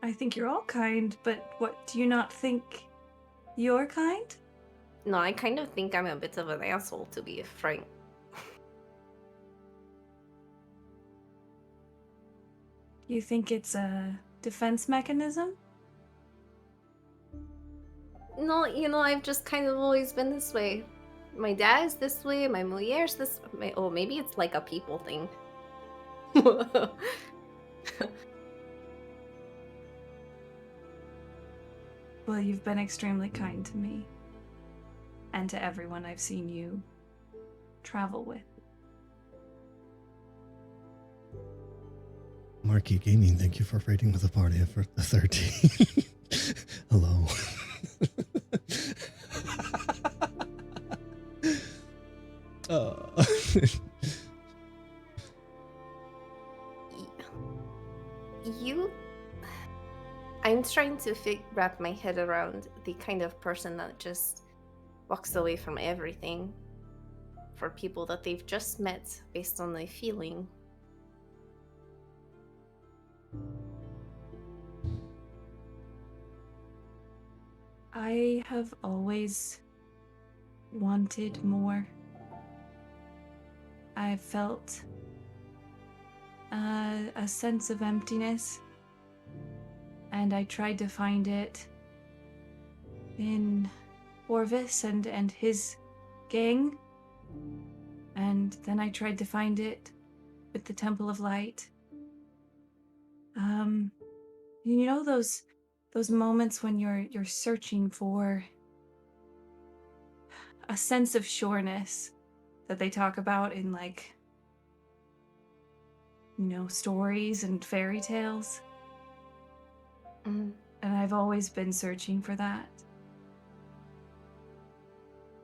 I think you're all kind, but what, do you not think you're kind? No, I kind of think I'm a bit of an asshole, to be frank. You think it's a defense mechanism? No, I've just kind of always been this way. My dad's this way, my Moliere's this way. Oh, maybe it's like a people thing. Well, you've been extremely kind to me. And to everyone I've seen you travel with. Marquee Gaming, thank you for raiding with a party for the 13. Hello. I'm trying to wrap my head around the kind of person that just walks away from everything for people that they've just met based on their feeling. I have always wanted more. I've felt a sense of emptiness, and I tried to find it in Orvis and his gang, and then I tried to find it with the Temple of Light. You know those those moments when you're searching for a sense of sureness that they talk about in, like, stories and fairy tales. Mm. And I've always been searching for that.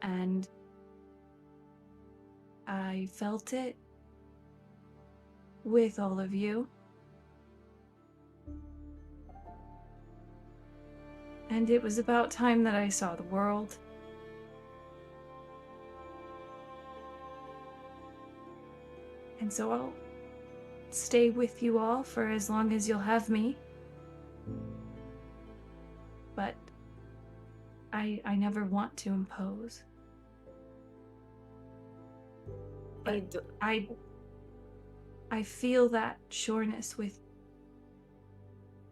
And I felt it with all of you. And it was about time that I saw the world. And so I'll stay with you all for as long as you'll have me. But I never want to impose. But I feel that sureness with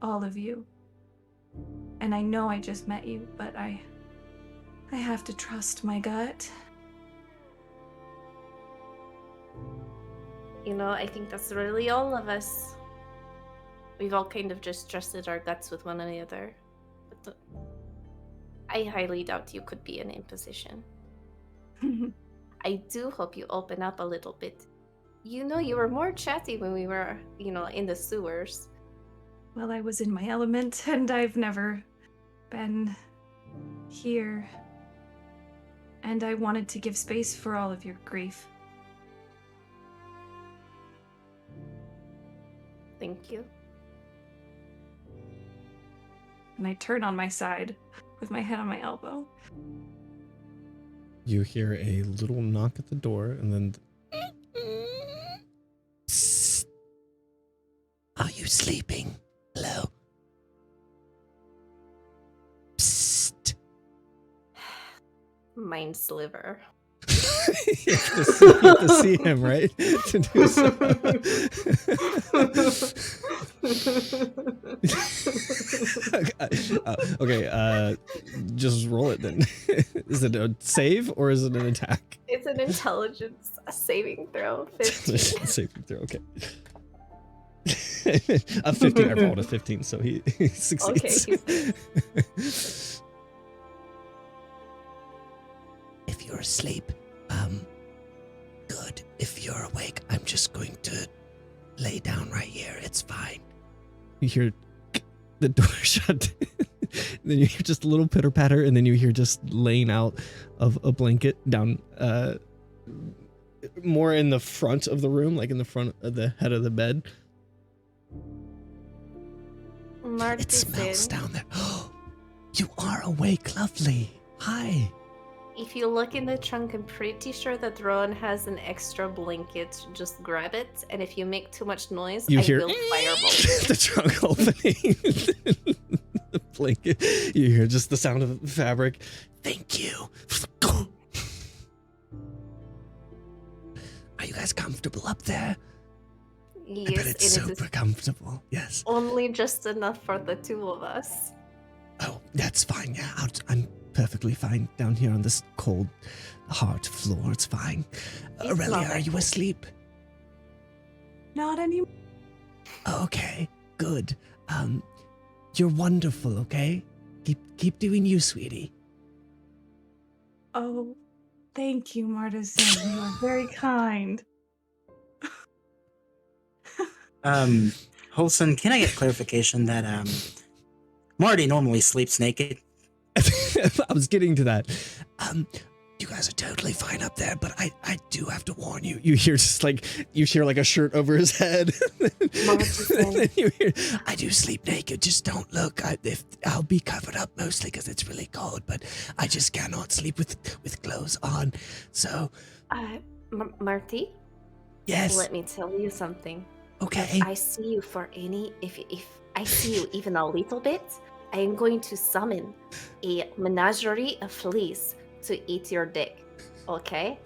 all of you. And I know I just met you, but I have to trust my gut. I think that's really all of us. We've all kind of just trusted our guts with one another. But I highly doubt you could be in imposition. I do hope you open up a little bit. You were more chatty when we were, in the sewers. Well, I was in my element, and I've never been here. And I wanted to give space for all of your grief. Thank you. And I turn on my side with my head on my elbow. You hear a little knock at the door, and then... Psst. Are you sleeping? Hello? Psst. Mind sliver. You have to see him, right? To do so. Okay, just roll it then. Is it a save or is it an attack? It's an intelligence saving throw. 15. Saving throw, okay. A 15, I rolled a 15, so he succeeds. Okay, If you're asleep, good. If you're awake, I'm just going to lay down right here. It's fine. You hear the door shut. Then you hear just a little pitter patter, and then you hear just laying out of a blanket down, more in the front of the room, like in the front of the head of the bed. It smells down there. You are awake. Lovely. Hi. If you look in the trunk, I'm pretty sure that Rowan has an extra blanket. Just grab it, and if you make too much noise, I hear will firebolt. the trunk opening. The blanket. You hear just the sound of fabric. Thank you. Are you guys comfortable up there? Yes, I bet it's super comfortable. Yes. Only just enough for the two of us. Oh, that's fine. Yeah, I'm perfectly fine down here on this cold, hard floor. It's fine. Aurelia, are you asleep? Not anymore. Okay, good. You're wonderful. Okay, keep doing you, sweetie. Oh, thank you, Martizan. You are very kind. Holson, can I get clarification that Marty normally sleeps naked? I was getting to that. You guys are totally fine up there, but I do have to warn you. You hear just like a shirt over his head. You hear, I do sleep naked. Just don't look. I'll be covered up mostly because it's really cold, but I just cannot sleep with clothes on. So, Marty. Yes. Let me tell you something. Okay. If I see you if I see you even a little bit, I am going to summon a menagerie of fleas to eat your dick. Okay?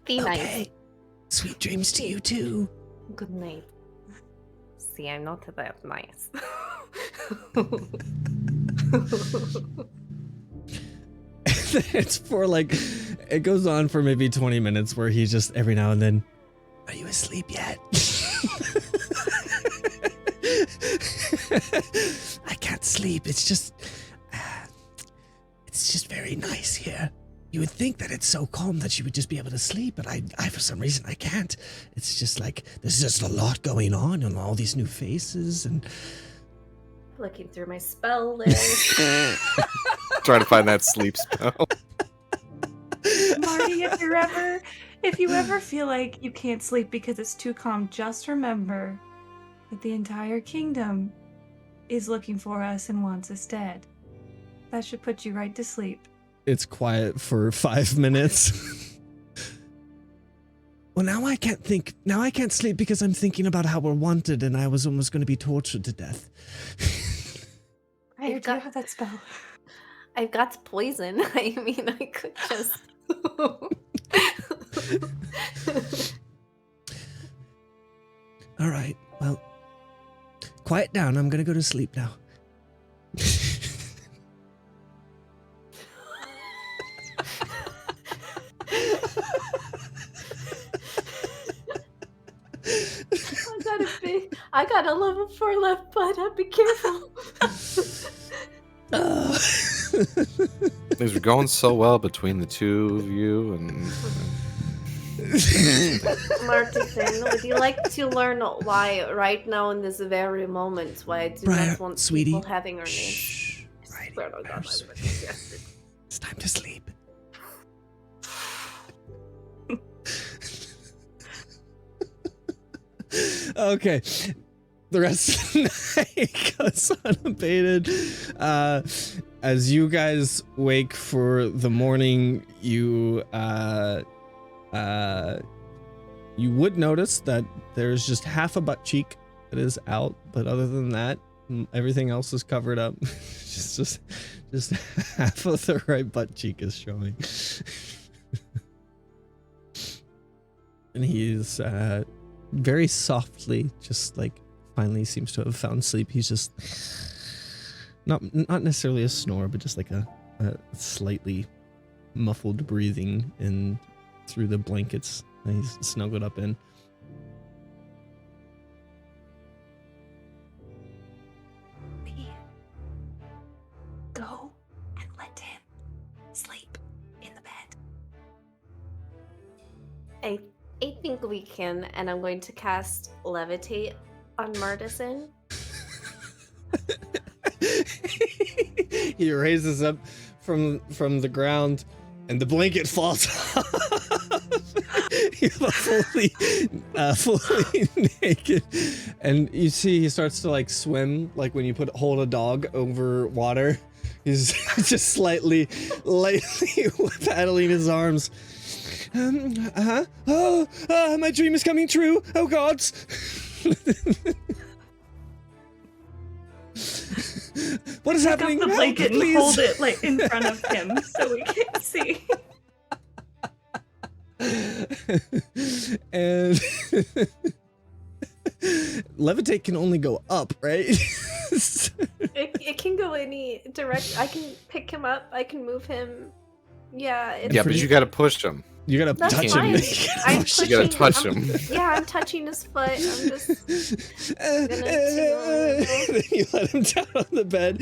Be nice. Okay. Sweet dreams to you too. Good night. See, I'm not that nice. It's for it goes on for maybe 20 minutes where he just every now and then Are you asleep yet? I can't sleep. It's just very nice here. You would think that it's so calm that you would just be able to sleep, but I for some reason I can't. It's just like there's just a lot going on and all these new faces and Looking through my spell list. Trying to find that sleep spell. Marty, if you ever feel like you can't sleep because it's too calm, just remember that the entire kingdom is looking for us and wants us dead. That should put you right to sleep. it's quiet for 5 minutes. Well, now I can't think. Now I can't sleep because I'm thinking about how we're wanted and I was almost going to be tortured to death. I do have that spell. I've got poison. I mean, I could just. All right, well, quiet down. I'm going to go to sleep now. I got a level 4 left, but I'd be careful. Things were going so well between the two of you, and Martin, would you like to learn why right now in this very moment why I do Briar, not want sweetie. people having our names? Shh. I swear to God, I would have suggested. It's time to sleep. Okay. The rest of the night goes unabated. As you guys wake for the morning, you would notice that there's just half a butt cheek that is out, but other than that, everything else is covered up. just half of the right butt cheek is showing. And he's very softly, just like finally seems to have found sleep. He's just not necessarily a snore, but just like a slightly muffled breathing in through the blankets that he's snuggled up in. Go and let him sleep in the bed. I think we can, and I'm going to cast Levitate on Murtison. He raises up from the ground, and the blanket falls off. You're fully naked, and you see he starts to like swim, like when you hold a dog over water. He's just lightly paddling his arms. Oh, my dream is coming true. Oh gods. What is happening? Pick up the blanket Help, and hold it like in front of him so we can see. And levitate can only go up, right? It can go any direction. I can pick him up. I can move him. Yeah. yeah, but you got to push him. You gotta That's touch fine. him. You gotta touch him. Yeah, I'm touching his foot. I'm just gonna You let him down on the bed.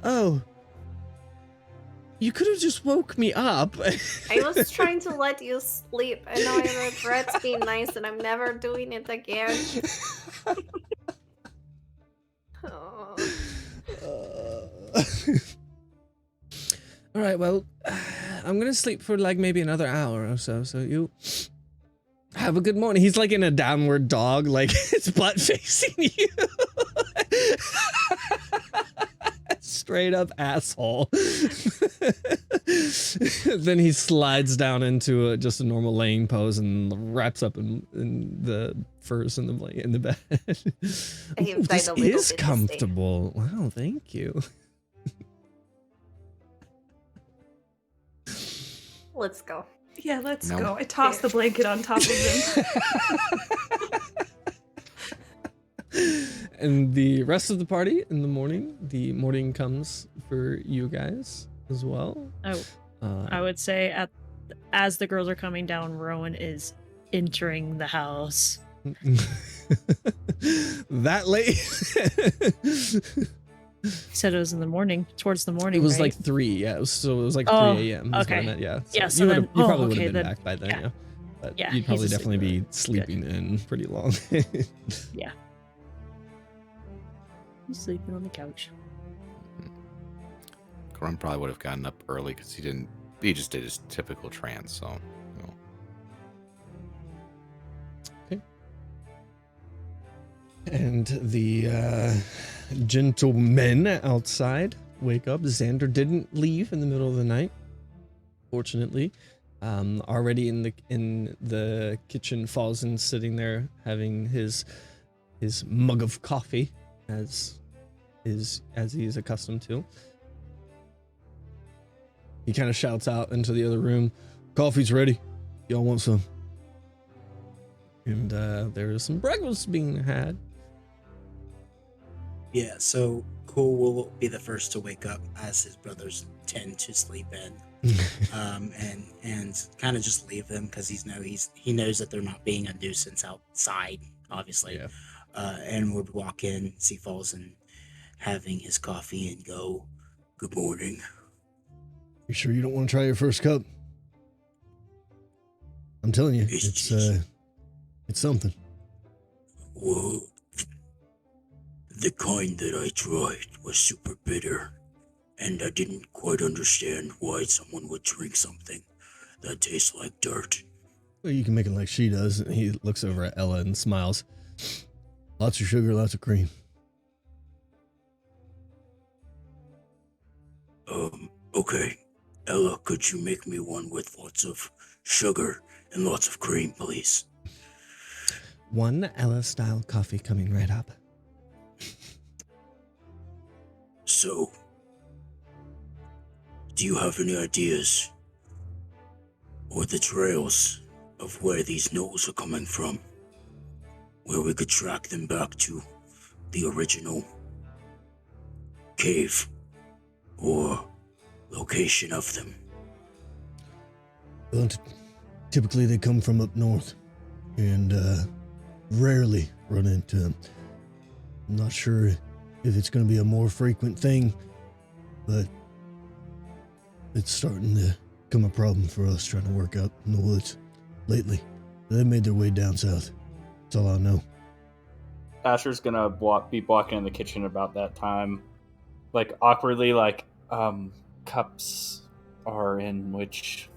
Oh. You could have just woke me up. I was trying to let you sleep. I know I regret being nice and I'm never doing it again. Oh. All right, well, I'm gonna sleep for like maybe another hour or so. So you have a good morning. He's like in a downward dog, like his butt facing you. Straight up asshole. Then he slides down into just a normal laying pose and wraps up in the furs in the bed. Ooh, this is comfortable. Wow, thank you. Let's go. Yeah, let's go. I tossed the blanket on top of him. And the rest of the party in the morning comes for you guys as well. I would say as the girls are coming down, Rowan is entering the house. That late? He said it was in the morning, towards the morning. It was right? like 3, yeah. So it was like Oh, 3 a.m. is what I okay. meant, yeah. Yeah, so you then- you probably oh, would have okay, been then- back by then, yeah. yeah. But Yeah, you'd probably he's asleep definitely be already. sleeping in pretty long. Yeah. He's sleeping on the couch. Corum probably would have gotten up early because he just did his typical trance, so And the gentlemen outside wake up. Xander didn't leave in the middle of the night, fortunately. Already in the kitchen, Falzen sitting there having his mug of coffee, as he's accustomed to. He kind of shouts out into the other room, "Coffee's ready. Y'all want some?" And there is some breakfast being had. Yeah, so Cool will be the first to wake up as his brothers tend to sleep in. And kind of just leave them because he knows that they're not being a nuisance outside, obviously. Yeah. And would walk in, see Falls and having his coffee and go, "Good morning." You sure you don't want to try your first cup? I'm telling you, it's something. Well, the kind that I tried was super bitter, and I didn't quite understand why someone would drink something that tastes like dirt. Well, you can make it like she does. And he looks over at Ella and smiles. Lots of sugar, lots of cream. Okay. Ella, could you make me one with lots of sugar and lots of cream, please? One Ella-style coffee coming right up. So, do you have any ideas or the trails of where these gnolls are coming from? Where we could track them back to the original cave or location of them? Well, typically they come from up north and rarely run into them. I'm not sure if it's going to be a more frequent thing, but it's starting to become a problem for us trying to work out in the woods lately. They've made their way down south. That's all I know. Asher's gonna be walking in the kitchen about that time, like awkwardly, like cups are in which,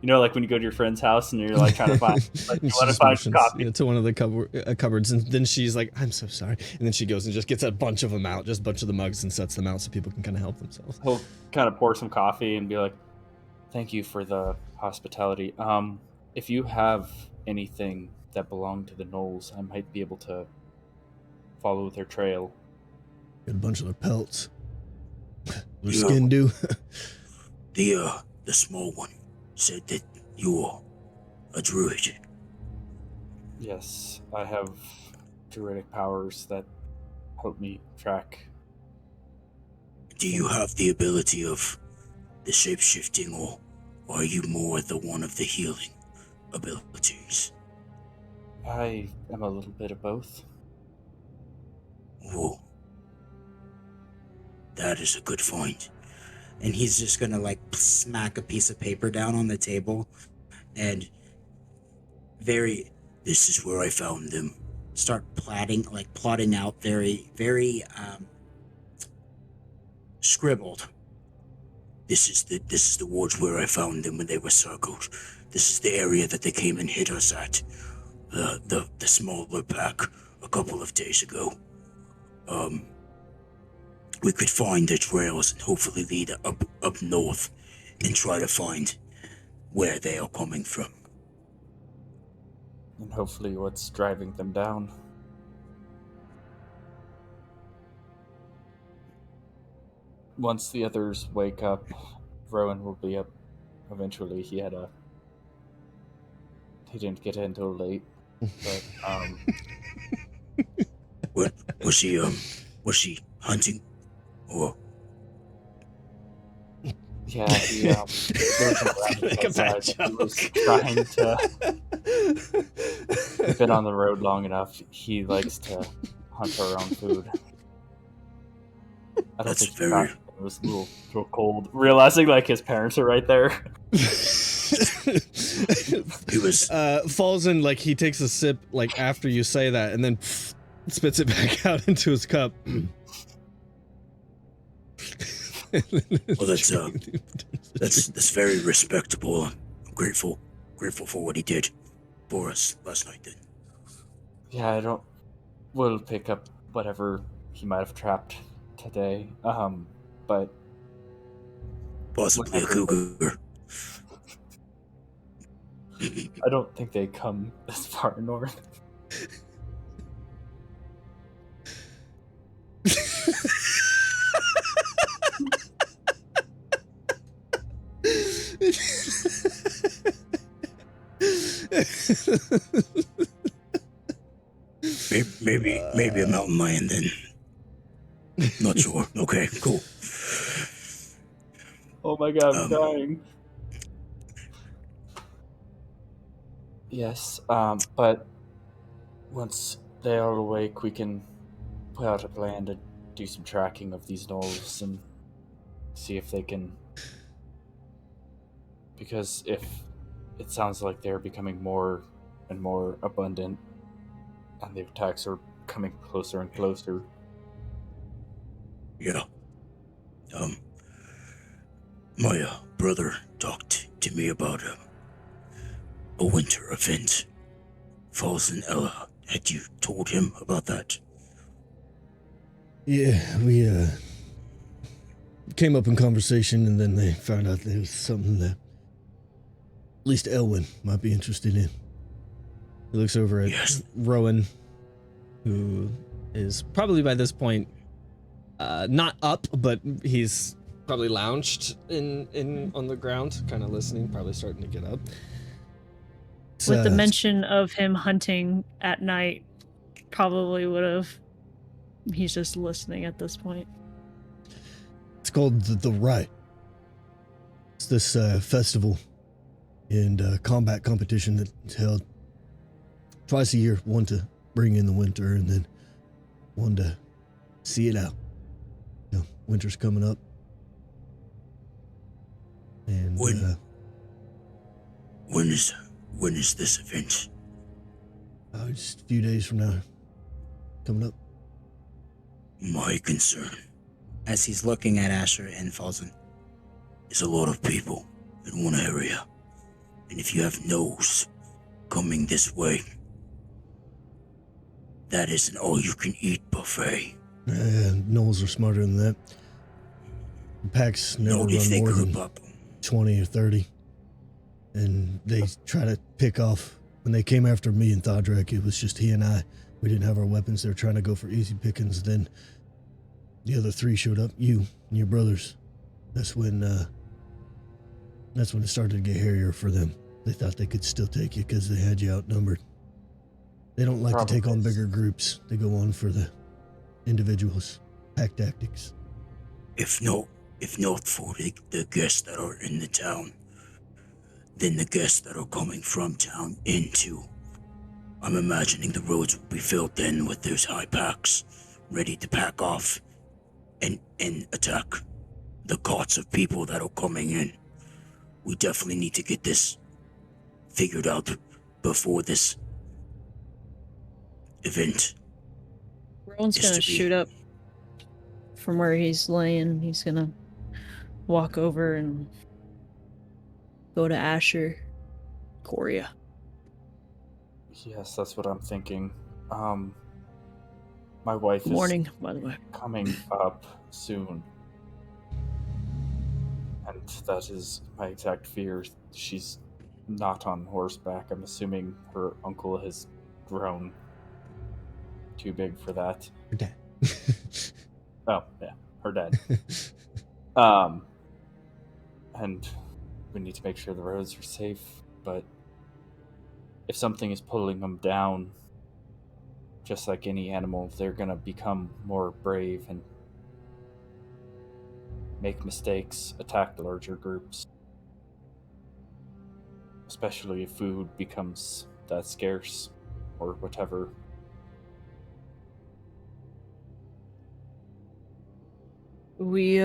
like when you go to your friend's house and you're like trying to find, like you want to find coffee. Yeah, to one of the cupboards, and then she's like, "I'm so sorry," and then she goes and just gets a bunch of them out, just a bunch of the mugs, and sets them out so people can kind of help themselves. He'll kind of pour some coffee and be like, "Thank you for the hospitality. If you have anything that belonged to the gnolls, I might be able to follow their trail." Got a bunch of their pelts. Their skin do. The small one said that you're a druid. Yes, I have druidic powers that help me track. Do you have the ability of the shape-shifting, or are you more the one of the healing abilities? I am a little bit of both. Whoa. That is a good find. And he's just gonna smack a piece of paper down on the table and this is where I found them. Start plotting out very, very scribbled. This is the woods where I found them when they were circled. This is the area that they came and hit us at. The smaller pack a couple of days ago. We could find the trails and hopefully lead up north and try to find where they are coming from. And hopefully what's driving them down. Once the others wake up, Rowan will be up eventually. He didn't get in until late. But What was she hunting? Or Yeah, he there was some rabbits Make a bad outside, and he was joke. trying to. We've been on the road long enough. He likes to hunt our own food. I don't That's think he very- got it was a little cold. Realizing like his parents are right there. He was falls in, like he takes a sip like after you say that and then spits it back out into his cup. Well, that's very respectable. I'm grateful for what he did for us last night. Then Yeah, we'll pick up whatever he might have trapped today. But possibly a whatever. cougar. I don't think they come this far north. Maybe a mountain lion then. Not sure. Okay, cool. Oh my god, I'm dying. Yes, but once they are awake, we can put out a plan to do some tracking of these gnolls and see if they can. Because if it sounds like they're becoming more and more abundant, and the attacks are coming closer and closer. Yeah. My brother talked to me about a winter event. Falls in Ella. Had you told him about that? Yeah, we came up in conversation, and then they found out there was something that at least Elwyn might be interested in. He looks over at Rowan, who is probably by this point not up, but he's probably lounged in on the ground, kind of listening, probably starting to get up. With the mention of him hunting at night, probably would have. He's just listening at this point. It's called the Rite. It's this festival and combat competition that's held twice a year. One to bring in the winter, and then one to see it out. You know, winter's coming up, and when is this event? Just a few days from now, coming up. My concern, as he's looking at Asher and Falzen, is a lot of people in one area, and if you have gnolls coming this way, that is an all-you-can-eat buffet. Gnolls are smarter than that. The packs never run more than 20 or 30. And they try to pick off. When they came after me and Thodrak, it was just he and I. We didn't have our weapons. They were trying to go for easy pickings. Then the other three showed up, you and your brothers. That's when it started to get hairier for them. They thought they could still take you because they had you outnumbered. They don't like to take on bigger groups. They go on for the individuals. Pack tactics. If not for the guests that are in the town, then the guests that are coming from town into, I'm imagining the roads will be filled in with those high packs, ready to pack off and attack the carts of people that are coming in. We definitely need to get this figured out before this event. Rowan's gonna shoot up from where he's laying. He's gonna walk over and go to Asher, Coria. Yes, that's what I'm thinking. My wife Morning, is by the way. coming up soon. And that is my exact fear. She's not on horseback. I'm assuming her uncle has grown too big for that. Her dad. Oh, yeah, her dad. And we need to make sure the roads are safe, but if something is pulling them down, just like any animal, they're gonna become more brave, and make mistakes, attack the larger groups. Especially if food becomes that scarce or whatever. We,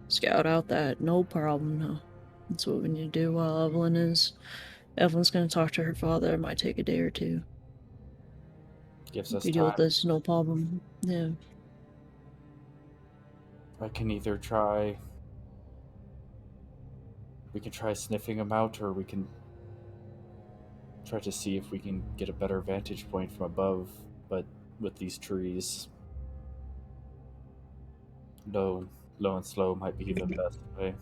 scout out that no problem, no. That's what we need to do while Evelyn's gonna talk to her father. It might take a day or two. Gives us We deal with time. this, no problem. Yeah. I can either we can try sniffing them out, or we can try to see if we can get a better vantage point from above, but with these trees, low and slow might be the best way.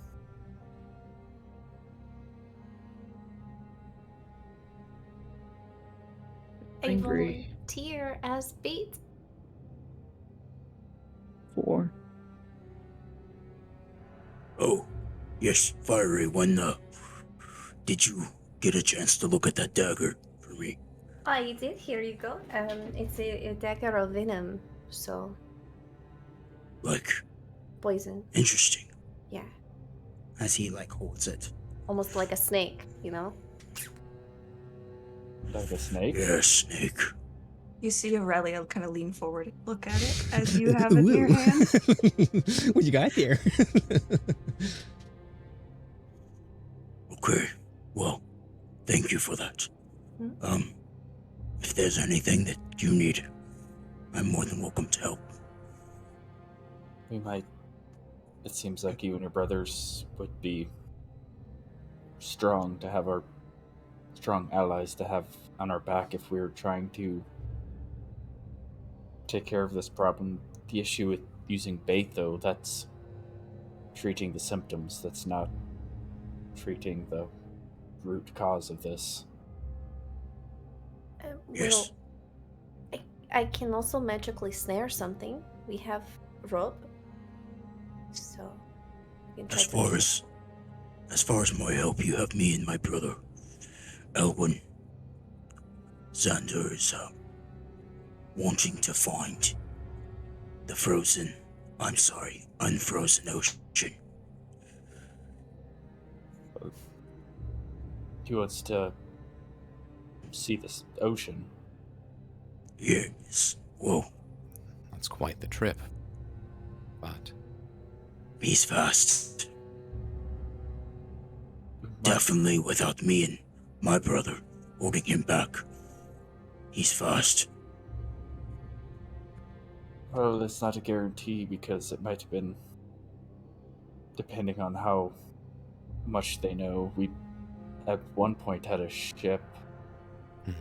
I Angry. volunteer as bait. 4. Oh, yes, fiery one. Did you get a chance to look at that dagger for me? I did. Here you go. It's a dagger of venom, so Like, poison. interesting. Yeah, As he holds it. almost like a snake, you know. Like a snake? Yeah, snake. You see Aurelia kind of lean forward and look at it as you have it in your hand. What you got there? Okay, well, thank you for that. If there's anything that you need, I'm more than welcome to help. It seems like you and your brothers would be strong allies to have on our back if we were trying to take care of this problem. The issue with using bait, though, that's treating the symptoms. That's not treating the root cause of this. Yes. Well, I can also magically snare something. We have rope, so we can try As far as my help, you have me and my brother, Elwin. Xander is wanting to find the unfrozen ocean. He wants to see this ocean. Yes, well, That's quite the trip. But he's fast. Definitely without me and my brother holding him back. He's fast. Well, that's not a guarantee, because it might have been, depending on how much they know. We at one point had a ship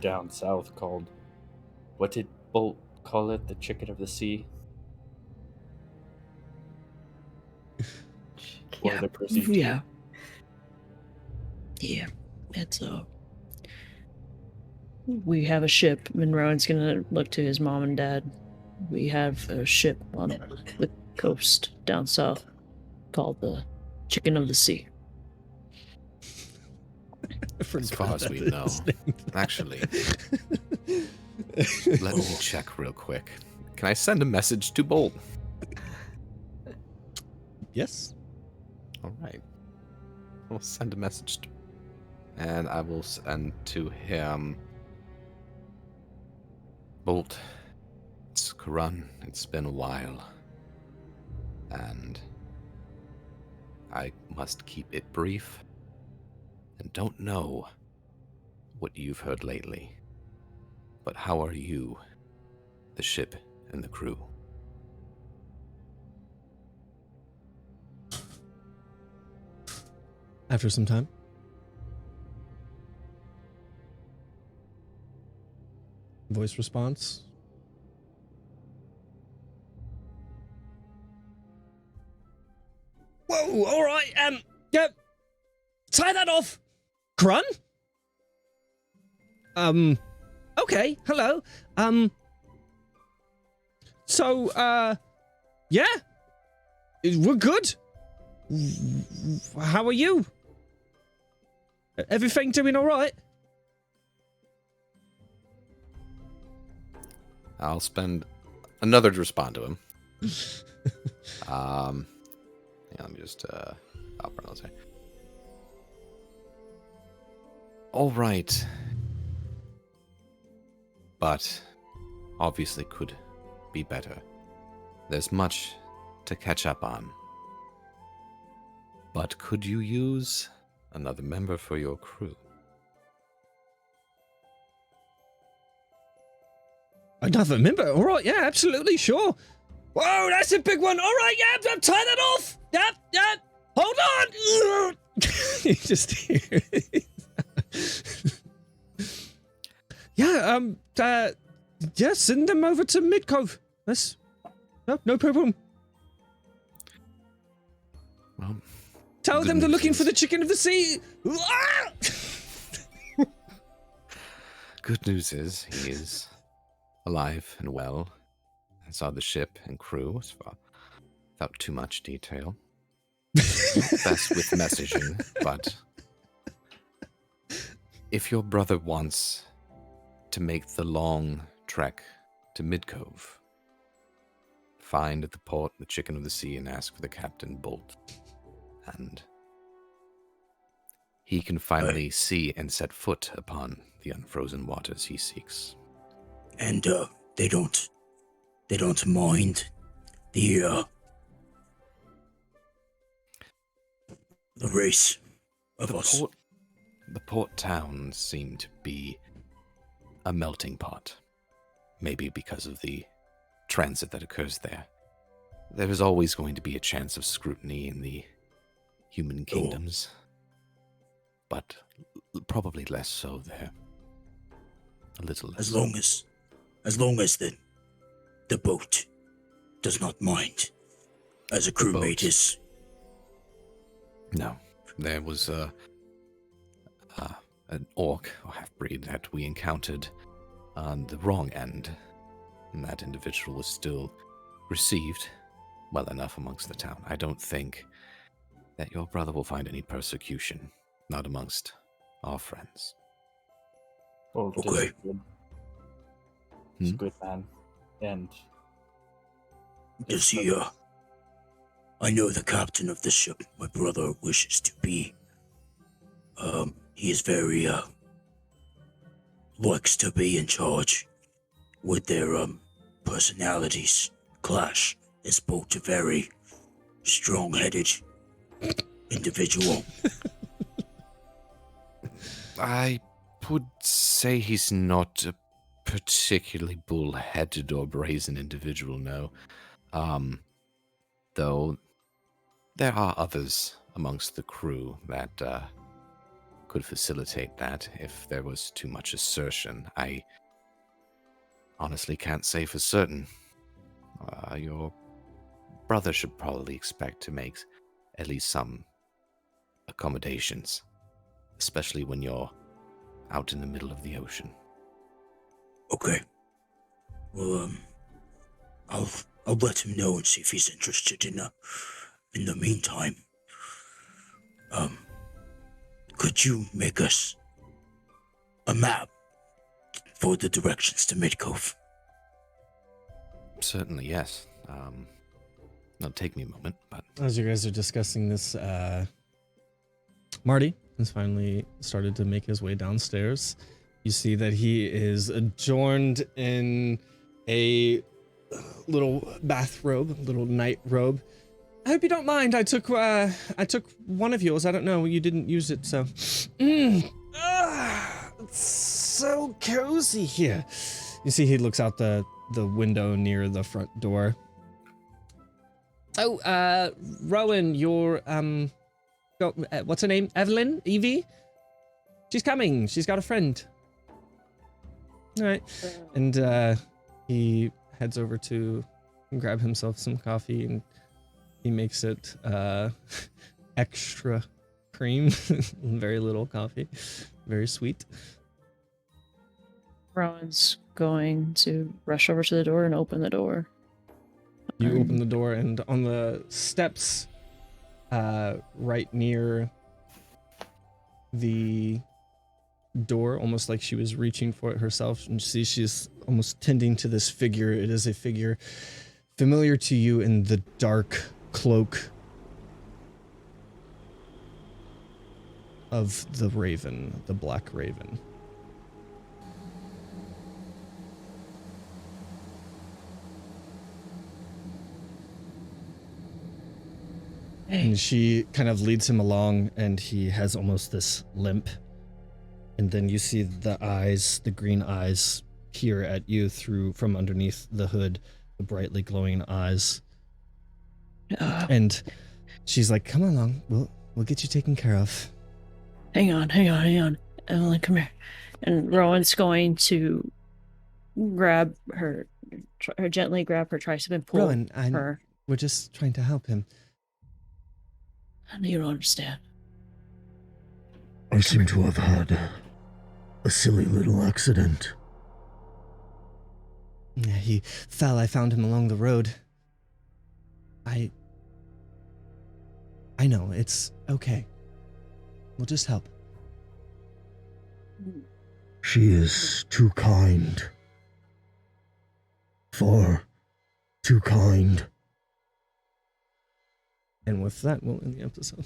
down south called, what did Bolt call it? The Chicken of the Sea? Or Yeah. the perceived. Yeah. Yeah. It's we have a ship, and Rowan's gonna look to his mom and dad. We have a ship on the coast down south called the Chicken of the Sea. as far as we know, actually, let me check real quick. Can I send a message to Bolt? Yes. All right. I'll send a message to, and I will send to him. Bolt, it's Karan. It's been a while. And I must keep it brief. And don't know what you've heard lately. But how are you, the ship and the crew? After some time. Voice response. Whoa, all right, yeah. Tie that off. Krun? Okay, hello. So, yeah. We're good. How are you? Everything doing all right? I'll spend another to respond to him. Yeah, let me just I'll run those here. All right, but obviously could be better. There's much to catch up on. But could you use another member for your crew? Another member? All right, yeah, absolutely, sure. Whoa, that's a big one. All right, yeah, tie that off. Yep. Hold on. You just hear it. Yeah, send them over to Midcove. That's no problem. Well, Tell good them they're news looking for is- the chicken of the sea. Ah! Good news is he is alive and well. I saw the ship and crew without too much detail. Not best with messaging, but if your brother wants to make the long trek to Midcove, find at the port the chicken of the sea and ask for the Captain Bolt. And he can finally see and set foot upon the unfrozen waters he seeks. And they don't mind the race of us. The port towns seem to be a melting pot. Maybe because of the transit that occurs there. There is always going to be a chance of scrutiny in the human kingdoms, but probably less so there. A little less. As long as the boat does not mind, as a crewmate is. No, there was an orc or half-breed that we encountered on the wrong end, and that individual was still received well enough amongst the town. I don't think that your brother will find any persecution, not amongst our friends. Oh, Okay. He's a good man. And Does he, I know the captain of the ship my brother wishes to be. He is very, likes to be in charge. Would their, personalities clash? Is both a very strong-headed individual. I would say he's not a particularly bull-headed or brazen individual, no. Though there are others amongst the crew that could facilitate that if there was too much assertion. I honestly can't say for certain. Your brother should probably expect to make at least some accommodations, especially when you're out in the middle of the ocean. Okay. Well, I'll let him know and see if he's interested in the meantime. Could you make us a map for the directions to Midcove? Certainly, yes. It'll take me a moment, but As you guys are discussing this, Marty has finally started to make his way downstairs. You see that he is adorned in a little bathrobe, little night robe. I hope you don't mind. I took one of yours. I don't know, you didn't use it, so. It's so cozy here. You see, he looks out the window near the front door. Oh, Rowan, your what's her name? Evelyn? Evie? She's coming. She's got a friend. All right. And he heads over to grab himself some coffee, and he makes it extra cream, very little coffee, very sweet. Rowan's going to rush over to the door and open the door. You open the door, and on the steps, right near the door, almost like she was reaching for it herself, and you see she's almost tending to this figure. It is a figure familiar to you in the dark cloak of the raven, the black raven. And she kind of leads him along, and he has almost this limp. And then you see the eyes, the green eyes, peer at you from underneath the hood, the brightly glowing eyes. And she's like, "Come along, we'll get you taken care of." Hang on. Evelyn, come here. And Rowan's going to grab her, gently grab her tricep and pull Rowan, her. We're just trying to help him. You don't understand. I seem to have had a silly little accident. Yeah, he fell. I found him along the road. I know, it's okay. We'll just help. She is too kind. Far too kind. And with that, we'll end the episode.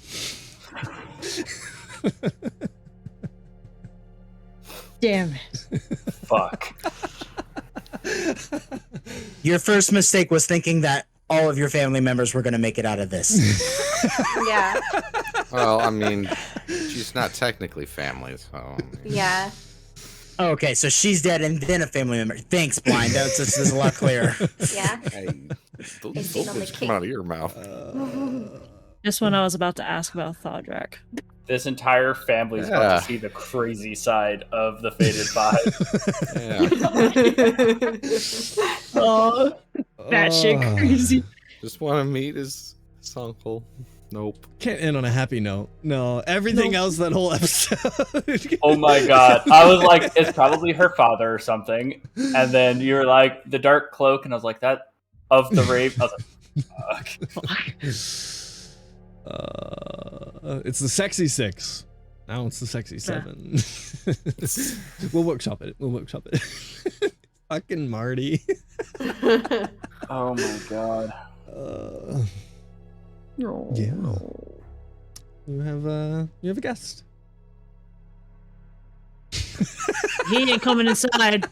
Damn it. Fuck. Your first mistake was thinking that all of your family members were going to make it out of this. Yeah. Well, I mean, she's not technically family, so. Yeah. Okay, so she's dead and then a family member. Thanks, Blind. This is a lot clearer. Yeah. Hey, those It's been on the words come out of your mouth. Just when I was about to ask about Thodrak. This entire family's about to see the crazy side of the Fated Five. Yeah. Oh, that shit crazy. Just want to meet his uncle. Nope. Can't end on a happy note. No, everything else that whole episode. Oh my god. I was like, it's probably her father or something. And then you were like, the dark cloak, and I was like, that of the rave. I was like, fuck. It's the sexy 6. Now it's the sexy 7. We'll workshop it. Fucking Marty. Oh my god. Yeah. You have a guest. He ain't coming inside.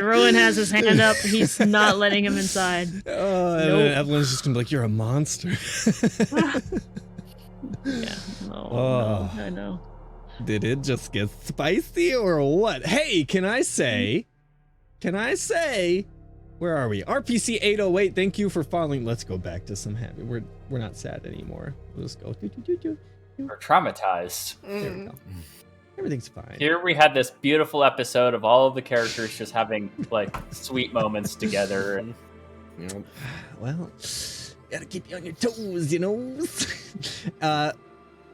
Rowan has his hand up. He's not letting him inside. And then Evelyn's just gonna be like, "You're a monster." Yeah. No, I know. Did it just get spicy or what? Hey, can I say? Where are we? RPC 808. Thank you for following. Let's go back to some happy. We're not sad anymore. Let's go. We're traumatized. There we go. Everything's fine. Here we had this beautiful episode of all of the characters just having like sweet moments together, and well, gotta keep you on your toes, you know.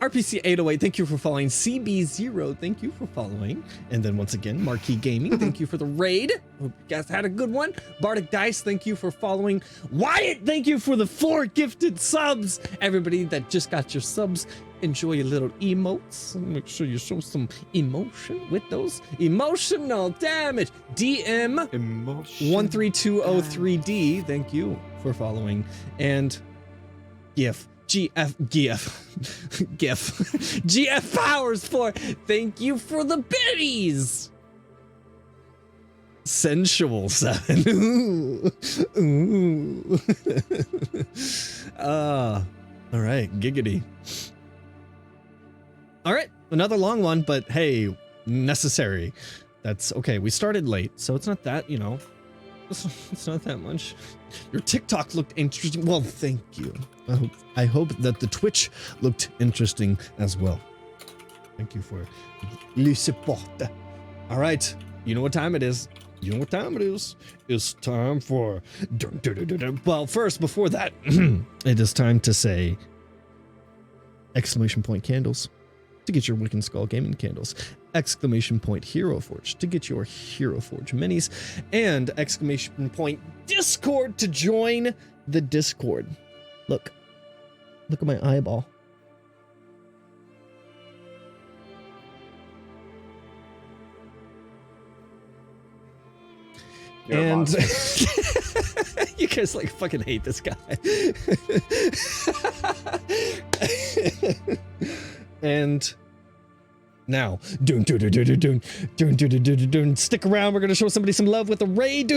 RPC 808, thank you for following. CB0, thank you for following. And then once again, Marquee Gaming, thank you for the raid. Hope you guys had a good one. Bardic Dice, thank you for following. Wyatt, thank you for the 4 gifted subs. Everybody that just got your subs, enjoy your little emotes. Make sure you show some emotion with those. Emotional damage. DM 13203D, thank you for following. And GF Powers 4, thank you for the biddies. Sensual 7. Ooh. All right, giggity. All right, another long one, but hey, necessary. That's okay. We started late, so it's not that, you know, it's not that much. Your TikTok looked interesting. Well, thank you. I hope that the Twitch looked interesting as well. Thank you for le support. All right, you know what time it is. It's time for... Well, first, before that, it is time to say... !candles to get your Wiccan Skull Gaming candles. !Hero Forge to get your Hero Forge minis. And !Discord to join the Discord. Look at my eyeball. You're and you guys like fucking hate this guy. And now, stick around. We're gonna show somebody some love with a raid.